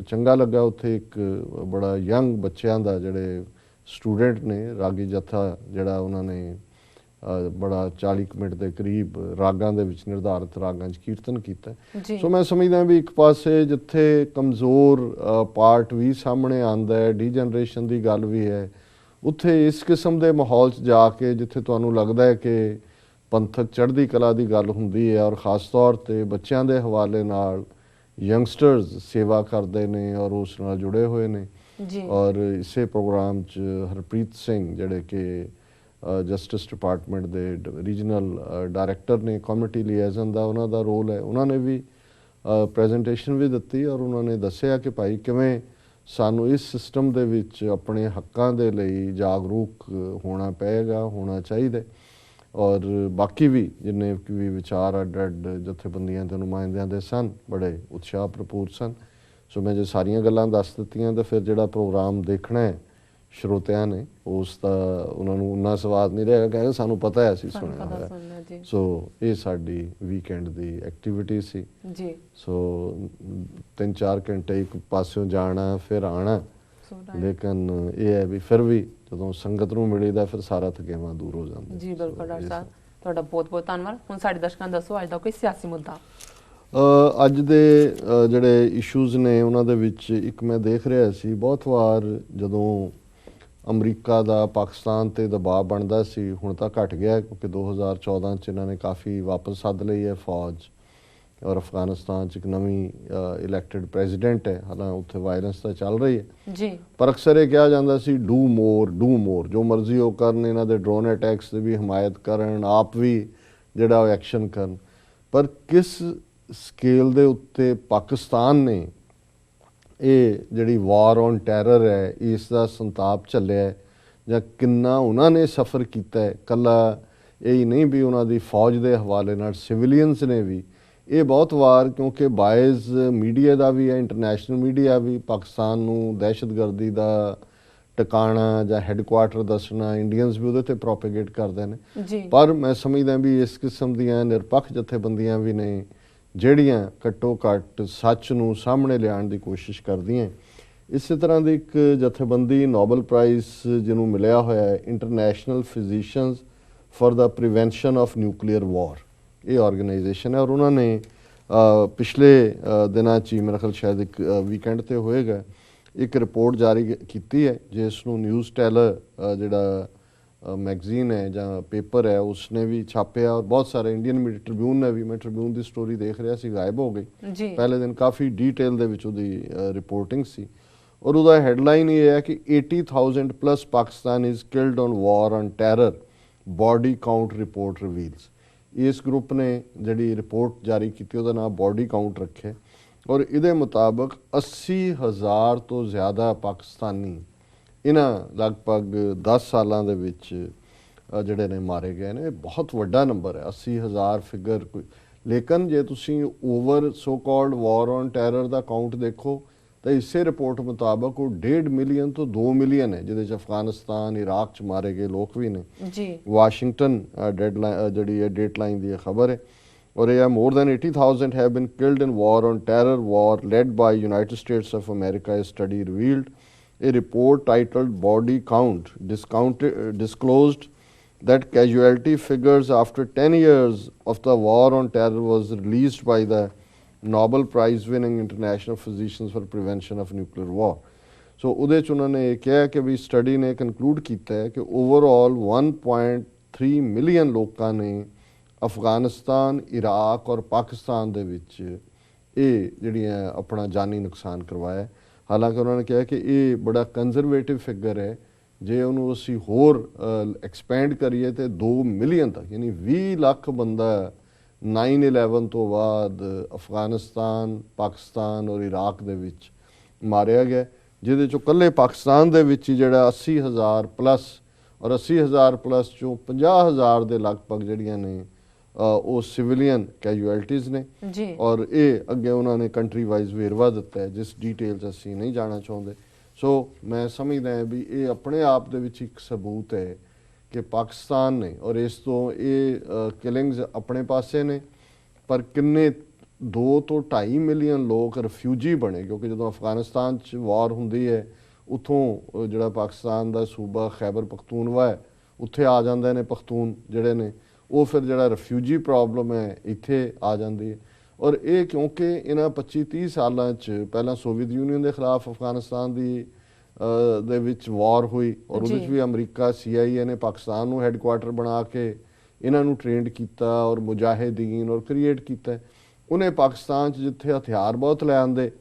S2: ਚੰਗਾ ਲੱਗਾ ਉੱਥੇ ਇੱਕ ਬੜਾ ਯੰਗ ਬੱਚਿਆਂ ਦਾ ਜਿਹੜੇ ਸਟੂਡੈਂਟ ਨੇ, ਰਾਗੀ ਜੱਥਾ ਜਿਹੜਾ ਉਹਨਾਂ ਨੇ ਬੜਾ 40 ਮਿੰਟ ਦੇ ਕਰੀਬ ਰਾਗਾਂ ਦੇ ਵਿੱਚ, ਨਿਰਧਾਰਿਤ ਰਾਗਾਂ 'ਚ ਕੀਰਤਨ ਕੀਤਾ। ਸੋ ਮੈਂ ਸਮਝਦਾ ਵੀ ਇੱਕ ਪਾਸੇ ਜਿੱਥੇ ਕਮਜ਼ੋਰ ਪਾਰਟ ਵੀ ਸਾਹਮਣੇ ਆਉਂਦਾ ਹੈ, ਡੀਜਨਰੇਸ਼ਨ ਦੀ ਗੱਲ ਵੀ ਹੈ, ਉੱਥੇ ਇਸ ਕਿਸਮ ਦੇ ਮਾਹੌਲ 'ਚ ਜਾ ਕੇ ਜਿੱਥੇ ਤੁਹਾਨੂੰ ਲੱਗਦਾ ਹੈ ਕਿ ਪੰਥਕ ਚੜ੍ਹਦੀ ਕਲਾ ਦੀ ਗੱਲ ਹੁੰਦੀ ਹੈ ਔਰ ਖ਼ਾਸ ਤੌਰ 'ਤੇ ਬੱਚਿਆਂ ਦੇ ਹਵਾਲੇ ਨਾਲ ਯੰਗਸਟਰਸ ਸੇਵਾ ਕਰਦੇ ਨੇ ਔਰ ਉਸ ਨਾਲ ਜੁੜੇ ਹੋਏ ਨੇ। ਔਰ ਇਸੇ ਪ੍ਰੋਗਰਾਮ 'ਚ ਹਰਪ੍ਰੀਤ ਸਿੰਘ ਜਿਹੜੇ ਕਿ ਜਸਟਿਸ ਡਿਪਾਰਟਮੈਂਟ ਦੇ ਰੀਜਨਲ ਡਾਇਰੈਕਟਰ ਨੇ ਕਮਿਊਨਿਟੀ ਲਿਏਜ਼ਨ ਦਾ, ਉਹਨਾਂ ਦਾ ਰੋਲ ਹੈ। ਉਹਨਾਂ ਨੇ ਵੀ ਪ੍ਰੈਜੈਂਟੇਸ਼ਨ ਵੀ ਦਿੱਤੀ ਔਰ ਉਹਨਾਂ ਨੇ ਦੱਸਿਆ ਕਿ ਭਾਈ ਕਿਵੇਂ ਸਾਨੂੰ ਇਸ ਸਿਸਟਮ ਦੇ ਵਿੱਚ ਆਪਣੇ ਹੱਕਾਂ ਦੇ ਲਈ ਜਾਗਰੂਕ ਹੋਣਾ ਪਏਗਾ, ਹੋਣਾ ਚਾਹੀਦਾ। ਔਰ ਬਾਕੀ ਵੀ ਜਿੰਨੇ ਵੀ ਵਿਚਾਰ ਅੱਡ ਅੱਡ ਜਥੇਬੰਦੀਆਂ ਦੇ ਨੁਮਾਇੰਦਿਆਂ ਦੇ ਸਨ, ਬੜੇ ਉਤਸ਼ਾਹ ਭਰਪੂਰ ਸਨ। ਸੋ ਮੈਂ ਜੇ ਸਾਰੀਆਂ ਗੱਲਾਂ ਦੱਸ ਦਿੱਤੀਆਂ ਤਾਂ ਫਿਰ ਜਿਹੜਾ ਪ੍ਰੋਗਰਾਮ ਦੇਖਣਾ ਹੈ ਸਰੋਤਿਆਂ ਨੇ ਉਸ ਦਾ ਉਹਨਾਂ ਨੂੰ ਉਨਾ ਸਵਾਦ ਨਹੀਂ ਰਹੇਗਾ, ਕਹਿੰਦੇ ਸਾਨੂੰ ਪਤਾ ਹੈ ਅਸੀਂ ਸੁਣਿਆ ਹੋਇਆ। ਸੋ ਇਹ ਸਾਡੀ ਵੀਕਐਂਡ ਦੀ ਐਕਟੀਵਿਟੀ ਸੀ ਜੀ। ਸੋ 3-4 ਘੰਟੇ ਇੱਕ ਪਾਸਿਓਂ ਜਾਣਾ ਫਿਰ ਆਉਣਾ, ਲੇਕਿਨ ਇਹ ਹੈ ਵੀ ਫਿਰ ਵੀ ਜਦੋਂ ਸੰਗਤ ਨੂੰ ਮਿਲੀਦਾ ਫਿਰ ਸਾਰਾ ਥਕੇਵਾਂ ਦੂਰ ਹੋ ਜਾਂਦਾ
S1: ਜੀ। ਬਿਲਕੁਲ ਡਾਕਟਰ ਸਾਹਿਬ, ਤੁਹਾਡਾ ਬਹੁਤ ਬਹੁਤ ਧੰਨਵਾਦ। ਹੁਣ ਸਾਡੇ ਦਰਸ਼ਕਾਂ ਨੂੰ ਦੱਸੋ ਅੱਜ ਦਾ ਕੋਈ ਸਿਆਸੀ ਮੁੱਦਾ।
S2: ਅੱਜ ਦੇ ਜਿਹੜੇ ਇਸ਼ੂਜ਼ ਨੇ ਉਹਨਾਂ ਦੇ ਵਿੱਚ ਇੱਕ ਮੈਂ ਦੇਖ ਰਿਹਾ ਸੀ, ਬਹੁਤ ਵਾਰ ਜਦੋਂ ਅਮਰੀਕਾ ਦਾ ਪਾਕਿਸਤਾਨ 'ਤੇ ਦਬਾਅ ਬਣਦਾ ਸੀ, ਹੁਣ ਤਾਂ ਘਟ ਗਿਆ ਕਿਉਂਕਿ 2014 'ਚ ਇਹਨਾਂ ਨੇ ਕਾਫੀ ਵਾਪਸ ਸੱਦ ਲਈ ਹੈ ਫੌਜ, ਔਰ ਅਫਗਾਨਿਸਤਾਨ 'ਚ ਇੱਕ ਨਵੀਂ ਇਲੈਕਟਡ ਪ੍ਰੈਜ਼ੀਡੈਂਟ ਹੈ। ਹਾਲਾਂਕਿ ਉੱਥੇ ਵਾਇਲੈਂਸ ਤਾਂ ਚੱਲ ਰਹੀ ਹੈ ਜੀ, ਪਰ ਅਕਸਰ ਇਹ ਕਿਹਾ ਜਾਂਦਾ ਸੀ ਡੂ ਮੋਰ, ਜੋ ਮਰਜ਼ੀ ਉਹ ਕਰਨ, ਇਹਨਾਂ ਦੇ ਡਰੋਨ ਅਟੈਕਸ ਦੀ ਵੀ ਹਮਾਇਤ ਕਰਨ, ਆਪ ਵੀ ਜਿਹੜਾ ਉਹ ਐਕਸ਼ਨ ਕਰਨ। ਪਰ ਕਿਸ ਸਕੇਲ ਦੇ ਉੱਤੇ ਪਾਕਿਸਤਾਨ ਨੇ ਇਹ ਜਿਹੜੀ ਵਾਰ ਔਨ ਟੈਰਰ ਹੈ ਇਸ ਦਾ ਸੰਤਾਪ ਝੱਲਿਆ ਹੈ, ਜਾਂ ਕਿੰਨਾ ਉਹਨਾਂ ਨੇ ਸਫ਼ਰ ਕੀਤਾ ਹੈ। ਇਕੱਲਾ ਇਹ ਹੀ ਨਹੀਂ ਵੀ ਉਹਨਾਂ ਦੀ ਫੌਜ ਦੇ ਹਵਾਲੇ ਨਾਲ ਸਿਵਿਲੀਅਨਸ ਨੇ ਵੀ ਇਹ ਬਹੁਤ ਵਾਰ, ਕਿਉਂਕਿ ਬਾਇਜ਼ ਮੀਡੀਆ ਦਾ ਵੀ ਹੈ, ਇੰਟਰਨੈਸ਼ਨਲ ਮੀਡੀਆ ਵੀ ਪਾਕਿਸਤਾਨ ਨੂੰ ਦਹਿਸ਼ਤਗਰਦੀ ਦਾ ਟਿਕਾਣਾ ਜਾਂ ਹੈੱਡਕੁਆਰਟਰ ਦੱਸਣਾ, ਇੰਡੀਅਨਸ ਵੀ ਉਹਦੇ 'ਤੇ ਪ੍ਰੋਪੇਗੇਟ ਕਰਦੇ ਨੇ। ਪਰ ਮੈਂ ਸਮਝਦਾ ਵੀ ਇਸ ਕਿਸਮ ਦੀਆਂ ਨਿਰਪੱਖ ਜਥੇਬੰਦੀਆਂ ਵੀ ਨੇ ਜਿਹੜੀਆਂ ਘੱਟੋ ਘੱਟ ਸੱਚ ਨੂੰ ਸਾਹਮਣੇ ਲਿਆਉਣ ਦੀ ਕੋਸ਼ਿਸ਼ ਕਰਦੀਆਂ। ਇਸੇ ਤਰ੍ਹਾਂ ਦੀ ਇੱਕ ਜਥੇਬੰਦੀ ਨੋਬਲ ਪ੍ਰਾਈਜ਼ ਜਿਹਨੂੰ ਮਿਲਿਆ ਹੋਇਆ ਹੈ, international physicians for the prevention of nuclear war, ਇਹ ਆਰਗੇਨਾਈਜੇਸ਼ਨ ਹੈ। ਔਰ ਉਹਨਾਂ ਨੇ ਪਿਛਲੇ ਦਿਨਾਂ 'ਚ ਹੀ ਮੇਰੇ ਖਿਆਲ ਸ਼ਾਇਦ ਇੱਕ ਵੀਕਐਂਡ 'ਤੇ ਹੋਏਗਾ, ਇੱਕ ਰਿਪੋਰਟ ਜਾਰੀ ਕੀਤੀ ਹੈ ਜਿਸ ਨੂੰ ਨਿਊਜ਼ ਟੈਲਰ ਜਿਹੜਾ ਮੈਗਜ਼ੀਨ ਹੈ ਜਾਂ ਪੇਪਰ ਹੈ ਉਸਨੇ ਵੀ ਛਾਪਿਆ, ਔਰ ਬਹੁਤ ਸਾਰੇ ਇੰਡੀਅਨ ਮੀਡੀਆ, ਟ੍ਰਿਬਿਊਨ ਨੇ ਵੀ, ਮੈਂ ਟ੍ਰਿਬਿਊਨ ਦੀ ਸਟੋਰੀ ਦੇਖ ਰਿਹਾ ਸੀ, ਗਾਇਬ ਹੋ ਗਈ ਪਹਿਲੇ ਦਿਨ, ਕਾਫੀ ਡੀਟੇਲ ਦੇ ਵਿੱਚ ਉਹਦੀ ਰਿਪੋਰਟਿੰਗ ਸੀ। ਔਰ ਉਹਦਾ ਹੈਡਲਾਈਨ ਇਹ ਹੈ ਕਿ 80,000 plus Pakistan is killed on war on terror, body count report reveals. ਇਸ ਗਰੁੱਪ ਨੇ ਜਿਹੜੀ ਰਿਪੋਰਟ ਜਾਰੀ ਕੀਤੀ ਉਹਦਾ ਨਾਮ ਬੋਡੀ ਕਾਊਂਟ ਰੱਖਿਆ, ਔਰ ਇਹਦੇ ਮੁਤਾਬਕ 80,000 ਤੋਂ ਜ਼ਿਆਦਾ ਪਾਕਿਸਤਾਨੀ ਇਹਨਾਂ ਲਗਭਗ 10 ਸਾਲਾਂ ਦੇ ਵਿੱਚ ਜਿਹੜੇ ਨੇ ਮਾਰੇ ਗਏ ਨੇ। ਬਹੁਤ ਵੱਡਾ ਨੰਬਰ ਹੈ 80,000 ਫਿਗਰ ਕੋਈ, ਲੇਕਿਨ ਜੇ ਤੁਸੀਂ over so called war on terror ਦਾ ਕਾਊਂਟ ਦੇਖੋ ਤਾਂ ਇਸੇ ਰਿਪੋਰਟ ਮੁਤਾਬਕ ਉਹ 1.5 ਮਿਲੀਅਨ ਤੋਂ 2 ਮਿਲੀਅਨ ਹੈ, ਜਿਹਦੇ 'ਚ ਅਫਗਾਨਿਸਤਾਨ, ਇਰਾਕ 'ਚ ਮਾਰੇ ਗਏ ਲੋਕ ਵੀ ਨੇ ਜੀ। ਵਾਸ਼ਿੰਗਟਨ ਜਿਹੜੀ ਹੈ ਡੇਟਲਾਈਨ ਦੀ ਖਬਰ ਹੈ, ਔਰ ਇਹ more than 80,000 have been killed in war on terror war led by United States of America. ਇਹ study revealed, a report titled Body Count disclosed that casualty figures after 10 years of the war on terror was released by the Nobel Prize winning International Physicians for Prevention of Nuclear War. So ਉਹਦੇ 'ਚ ਉਹਨਾਂ ਨੇ ਇਹ ਕਿਹਾ ਕਿ ਵੀ study ਨੇ conclude ਕੀਤਾ ਹੈ ਕਿ ਓਵਰਆਲ 1.3 ਮਿਲੀਅਨ ਲੋਕਾਂ ਨੇ ਅਫਗਾਨਿਸਤਾਨ, ਇਰਾਕ ਔਰ ਪਾਕਿਸਤਾਨ ਦੇ ਵਿੱਚ ਇਹ ਜਿਹੜੀਆਂ ਆਪਣਾ ਜਾਨੀ ਨੁਕਸਾਨ ਕਰਵਾਇਆ। ਹਾਲਾਂਕਿ ਉਹਨਾਂ ਨੇ ਕਿਹਾ ਕਿ ਇਹ ਬੜਾ ਕੰਜ਼ਰਵੇਟਿਵ ਫਿਗਰ ਹੈ, ਜੇ ਉਹਨੂੰ ਅਸੀਂ ਹੋਰ ਐਕਸਪੈਂਡ ਕਰੀਏ ਤੇ 2 ਮਿਲੀਅਨ ਤੱਕ, ਯਾਨੀ 20 ਲੱਖ ਬੰਦਾ 9/11 ਤੋਂ ਬਾਅਦ ਅਫਗਾਨਿਸਤਾਨ, ਪਾਕਿਸਤਾਨ ਔਰ ਇਰਾਕ ਦੇ ਵਿੱਚ ਮਾਰਿਆ ਗਿਆ, ਜਿਹਦੇ 'ਚੋਂ ਇਕੱਲੇ ਪਾਕਿਸਤਾਨ ਦੇ ਵਿੱਚ ਹੀ ਜਿਹੜਾ 80,000 ਪਲੱਸ, ਔਰ 80,000 ਪਲੱਸ 'ਚੋਂ 50,000 ਦੇ ਲਗਭਗ ਜਿਹੜੀਆਂ ਨੇ ਉਹ ਸਿਵਿਲੀਅਨ ਕੈਜੂਅਲਟੀਜ਼ ਨੇ। ਔਰ ਇਹ ਅੱਗੇ ਉਹਨਾਂ ਨੇ ਕੰਟਰੀ ਵਾਈਜ਼ ਵੇਰਵਾ ਦਿੱਤਾ ਹੈ ਜਿਸ ਡਿਟੇਲ 'ਚ ਅਸੀਂ ਨਹੀਂ ਜਾਣਾ ਚਾਹੁੰਦੇ। ਸੋ ਮੈਂ ਸਮਝਦਾ ਹਾਂ ਵੀ ਇਹ ਆਪਣੇ ਆਪ ਦੇ ਵਿੱਚ ਇੱਕ ਸਬੂਤ ਹੈ ਕਿ ਪਾਕਿਸਤਾਨ ਨੇ, ਔਰ ਇਸ ਤੋਂ ਇਹ ਕਿਲਿੰਗਸ ਆਪਣੇ ਪਾਸੇ ਨੇ, ਪਰ ਕਿੰਨੇ 2 ਤੋਂ 2.5 ਮਿਲੀਅਨ ਲੋਕ ਰਿਫਿਊਜੀ ਬਣੇ, ਕਿਉਂਕਿ ਜਦੋਂ ਅਫਗਾਨਿਸਤਾਨ 'ਚ ਵਾਰ ਹੁੰਦੀ ਹੈ ਉੱਥੋਂ ਜਿਹੜਾ ਪਾਕਿਸਤਾਨ ਦਾ ਸੂਬਾ ਖੈਬਰ ਪਖਤੂਨਵਾ ਹੈ ਉੱਥੇ ਆ ਜਾਂਦੇ ਨੇ ਪਖਤੂਨ ਜਿਹੜੇ ਨੇ, ਉਹ ਫਿਰ ਜਿਹੜਾ ਰਿਫਿਊਜੀ ਪ੍ਰੋਬਲਮ ਹੈ ਇੱਥੇ ਆ ਜਾਂਦੀ ਹੈ। ਔਰ ਇਹ ਕਿਉਂਕਿ ਇਹਨਾਂ 25-30 ਸਾਲਾਂ 'ਚ ਪਹਿਲਾਂ ਸੋਵੀਅਤ ਯੂਨੀਅਨ ਦੇ ਖਿਲਾਫ ਅਫਗਾਨਿਸਤਾਨ ਦੇ ਵਿੱਚ ਵਾਰ ਹੋਈ, ਔਰ ਉਹਦੇ 'ਚ ਵੀ ਅਮਰੀਕਾ CIA ਨੇ ਪਾਕਿਸਤਾਨ ਨੂੰ ਹੈੱਡਕੁਆਰਟਰ ਬਣਾ ਕੇ ਇਹਨਾਂ ਨੂੰ ਟ੍ਰੇਨਡ ਕੀਤਾ ਔਰ ਮੁਜਾਹਿਦੀਨ ਔਰ ਕ੍ਰੀਏਟ ਕੀਤਾ। ਉਹਨੇ ਪਾਕਿਸਤਾਨ 'ਚ ਜਿੱਥੇ ਹਥਿਆਰ ਬਹੁਤ ਲੈ ਆਂਦੇ,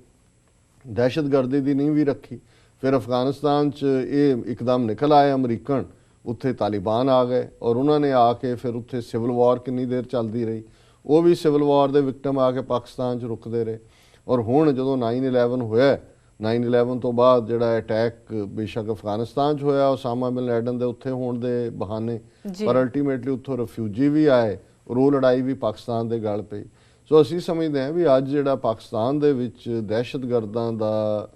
S2: ਦਹਿਸ਼ਤਗਰਦੀ ਦੀ ਨੀਂਹ ਵੀ ਰੱਖੀ। ਫਿਰ ਅਫਗਾਨਿਸਤਾਨ 'ਚ ਇਹ ਇੱਕਦਮ ਨਿਕਲ ਆਏ ਅਮਰੀਕਨ, ਉੱਥੇ ਤਾਲਿਬਾਨ ਆ ਗਏ ਔਰ ਉਹਨਾਂ ਨੇ ਆ ਕੇ ਫਿਰ ਉੱਥੇ ਸਿਵਲ ਵਾਰ ਕਿੰਨੀ ਦੇਰ ਚੱਲਦੀ ਰਹੀ, ਉਹ ਵੀ ਸਿਵਲ ਵਾਰ ਦੇ ਵਿਕਟਮ ਆ ਕੇ ਪਾਕਿਸਤਾਨ 'ਚ ਰੁਕਦੇ ਰਹੇ। ਔਰ ਹੁਣ ਜਦੋਂ 9/11 ਹੋਇਆ, 9/11 ਤੋਂ ਬਾਅਦ ਜਿਹੜਾ ਅਟੈਕ ਬੇਸ਼ੱਕ ਅਫਗਾਨਿਸਤਾਨ 'ਚ ਹੋਇਆ ਉਸਾਮਾ ਬਿਨ ਲੈਡਨ ਦੇ ਉੱਥੇ ਹੋਣ ਦੇ ਬਹਾਨੇ, ਪਰ ਅਲਟੀਮੇਟਲੀ ਉੱਥੋਂ ਰਿਫਿਊਜੀ ਵੀ ਆਏ ਔਰ ਉਹ ਲੜਾਈ ਵੀ ਪਾਕਿਸਤਾਨ ਦੇ ਗਲ ਪਈ। ਸੋ ਅਸੀਂ ਸਮਝਦੇ ਹਾਂ ਵੀ ਅੱਜ ਜਿਹੜਾ ਪਾਕਿਸਤਾਨ ਦੇ ਵਿੱਚ ਦਹਿਸ਼ਤਗਰਦਾਂ ਦਾ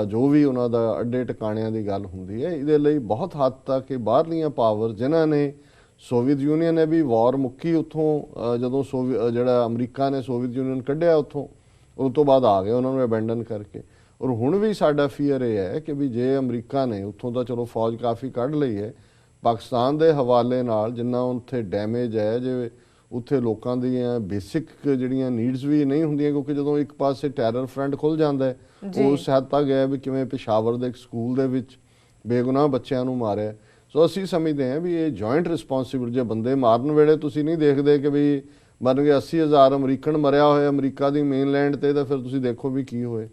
S2: ਜੋ ਵੀ ਉਹਨਾਂ ਦਾ ਅੱਡੇ ਟਿਕਾਣਿਆਂ ਦੀ ਗੱਲ ਹੁੰਦੀ ਹੈ, ਇਹਦੇ ਲਈ ਬਹੁਤ ਹੱਦ ਤੱਕ ਇਹ ਬਾਹਰਲੀਆਂ ਪਾਵਰ ਜਿਨ੍ਹਾਂ ਨੇ ਸੋਵੀਅਤ ਯੂਨੀਅਨ ਨੇ ਵੀ ਵਾਰ ਮੁੱਕੀ ਉੱਥੋਂ, ਜਦੋਂ ਜਿਹੜਾ ਅਮਰੀਕਾ ਨੇ ਸੋਵੀਅਤ ਯੂਨੀਅਨ ਕੱਢਿਆ ਉੱਥੋਂ, ਉਸ ਤੋਂ ਬਾਅਦ ਆ ਗਏ ਉਹਨਾਂ ਨੂੰ ਅਬੈਂਡਨ ਕਰਕੇ। ਔਰ ਹੁਣ ਵੀ ਸਾਡਾ ਫੀਅਰ ਇਹ ਹੈ ਕਿ ਵੀ ਜੇ ਅਮਰੀਕਾ ਨੇ ਉੱਥੋਂ ਤਾਂ ਚਲੋ ਫੌਜ ਕਾਫੀ ਕੱਢ ਲਈ ਹੈ, ਪਾਕਿਸਤਾਨ ਦੇ ਹਵਾਲੇ ਨਾਲ ਜਿੰਨਾ ਉੱਥੇ ਡੈਮੇਜ ਹੈ, ਜੇ ਉੱਥੇ ਲੋਕਾਂ ਦੀਆਂ ਬੇਸਿਕ ਜਿਹੜੀਆਂ ਨੀਡਸ ਵੀ ਨਹੀਂ ਹੁੰਦੀਆਂ, ਕਿਉਂਕਿ ਜਦੋਂ ਇੱਕ ਪਾਸੇ ਟੈਰਰ ਫਰੰਟ ਖੁੱਲ ਜਾਂਦਾ ਹੈ, ਉਸ ਹੱਦ ਤੱਕ ਹੈ ਵੀ ਕਿਵੇਂ ਪਿਸ਼ਾਵਰ ਦੇ ਇੱਕ ਸਕੂਲ ਦੇ ਵਿੱਚ ਬੇਗੁਨਾਹ ਬੱਚਿਆਂ ਨੂੰ ਮਾਰਿਆ। ਸੋ ਅਸੀਂ ਸਮਝਦੇ ਹਾਂ ਵੀ ਇਹ ਜੁਆਇੰਟ ਰਿਸਪੌਂਸਿਬਿਲਟੀ, ਜੇ ਬੰਦੇ ਮਾਰਨ ਵੇਲੇ ਤੁਸੀਂ ਨਹੀਂ ਦੇਖਦੇ ਕਿ ਵੀ ਮਰ ਗਏ 80,000 ਅਮਰੀਕਨ ਮਰਿਆ ਹੋਇਆ ਅਮਰੀਕਾ ਦੀ ਮੇਨਲੈਂਡ ਤੇ, ਤਾਂ ਫਿਰ ਤੁਸੀਂ ਦੇਖੋ ਵੀ ਕੀ ਹੋਏ।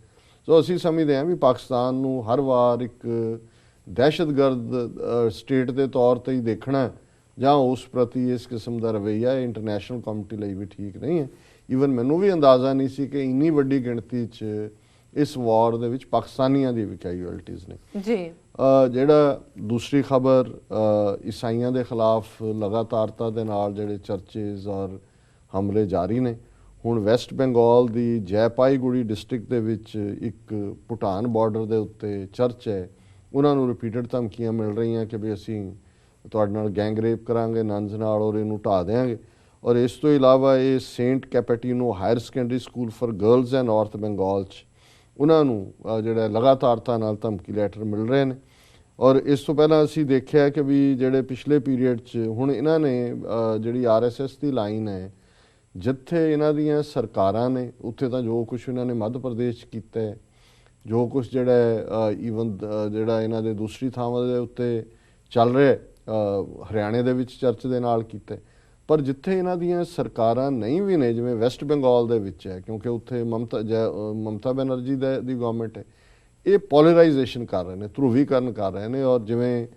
S2: ਸੋ ਅਸੀਂ ਸਮਝਦੇ ਹਾਂ ਵੀ ਪਾਕਿਸਤਾਨ ਨੂੰ ਹਰ ਵਾਰ ਇੱਕ ਦਹਿਸ਼ਤਗਰਦ ਸਟੇਟ ਦੇ ਤੌਰ ਤੇ ਹੀ ਦੇਖਣਾ ਜਾਂ ਉਸ ਪ੍ਰਤੀ ਇਸ ਕਿਸਮ ਦਾ ਰਵੱਈਆ ਇੰਟਰਨੈਸ਼ਨਲ ਕਮਿਊਨਿਟੀ ਲਈ ਵੀ ਠੀਕ ਨਹੀਂ ਹੈ। ਈਵਨ ਮੈਨੂੰ ਵੀ ਅੰਦਾਜ਼ਾ ਨਹੀਂ ਸੀ ਕਿ ਇੰਨੀ ਵੱਡੀ ਗਿਣਤੀ 'ਚ ਇਸ ਵਾਰ ਦੇ ਵਿੱਚ ਪਾਕਿਸਤਾਨੀਆਂ ਦੀ ਵੀ ਕੈਜੂਅਲਟੀਜ਼ ਨੇ
S1: ਜੀ।
S2: ਜਿਹੜਾ ਦੂਸਰੀ ਖਬਰ, ਈਸਾਈਆਂ ਦੇ ਖਿਲਾਫ ਲਗਾਤਾਰਤਾ ਦੇ ਨਾਲ ਜਿਹੜੇ ਚਰਚੇਜ਼ ਔਰ ਹਮਲੇ ਜਾਰੀ ਨੇ। ਹੁਣ ਵੈਸਟ ਬੰਗਾਲ ਦੀ ਜੈਪਾਈਗੁੜੀ ਡਿਸਟ੍ਰਿਕਟ ਦੇ ਵਿੱਚ ਇੱਕ ਭੂਟਾਨ ਬਾਰਡਰ ਦੇ ਉੱਤੇ ਚਰਚ ਹੈ, ਉਹਨਾਂ ਨੂੰ ਰਿਪੀਟਡ ਧਮਕੀਆਂ ਮਿਲ ਰਹੀਆਂ ਕਿ ਵੀ ਅਸੀਂ ਤੁਹਾਡੇ ਨਾਲ ਗੈਂਗ ਰੇਪ ਕਰਾਂਗੇ ਨਨਸ ਨਾਲ ਔਰ ਇਹਨੂੰ ਢਾਹ ਦਿਆਂਗੇ। ਔਰ ਇਸ ਤੋਂ ਇਲਾਵਾ ਇਹ Saint Capetino higher secondary school for girls ਹੈ ਨਾਰਥ ਬੰਗਾਲ 'ਚ, ਉਹਨਾਂ ਨੂੰ ਜਿਹੜਾ ਲਗਾਤਾਰਤਾ ਨਾਲ ਧਮਕੀ ਲੈਟਰ ਮਿਲ ਰਹੇ ਨੇ। ਔਰ ਇਸ ਤੋਂ ਪਹਿਲਾਂ ਅਸੀਂ ਦੇਖਿਆ ਕਿ ਵੀ ਜਿਹੜੇ ਪਿਛਲੇ ਪੀਰੀਅਡ 'ਚ ਹੁਣ ਇਹਨਾਂ ਨੇ ਜਿਹੜੀ RSS ਦੀ ਲਾਈਨ ਹੈ, ਜਿੱਥੇ ਇਹਨਾਂ ਦੀਆਂ ਸਰਕਾਰਾਂ ਨੇ ਉੱਥੇ ਤਾਂ ਜੋ ਕੁਛ ਇਹਨਾਂ ਨੇ ਮੱਧ ਪ੍ਰਦੇਸ਼ 'ਚ ਕੀਤਾ ਹੈ, ਜੋ ਕੁਛ ਜਿਹੜਾ ਈਵਨ ਜਿਹੜਾ ਇਹਨਾਂ ਦੇ ਦੂਸਰੀ ਥਾਵਾਂ ਦੇ ਉੱਤੇ ਚੱਲ ਰਿਹਾ, ਹਰਿਆਣੇ ਦੇ ਵਿੱਚ ਚਰਚ ਦੇ ਨਾਲ ਕੀਤਾ। ਪਰ ਜਿੱਥੇ ਇਹਨਾਂ ਦੀਆਂ ਸਰਕਾਰਾਂ ਨਹੀਂ ਵੀ ਨੇ, ਜਿਵੇਂ ਵੈਸਟ ਬੰਗਾਲ ਦੇ ਵਿੱਚ ਹੈ, ਕਿਉਂਕਿ ਉੱਥੇ ਮਮਤਾ ਬੈਨਰਜੀ ਦੀ ਗਵਰਨਮੈਂਟ ਹੈ, ਇਹ ਪੋਲਰਾਈਜੇਸ਼ਨ ਕਰ ਰਹੇ ਨੇ, ਧਰੂਵੀਕਰਨ ਕਰ ਰਹੇ ਨੇ। ਔਰ ਜਿਵੇਂ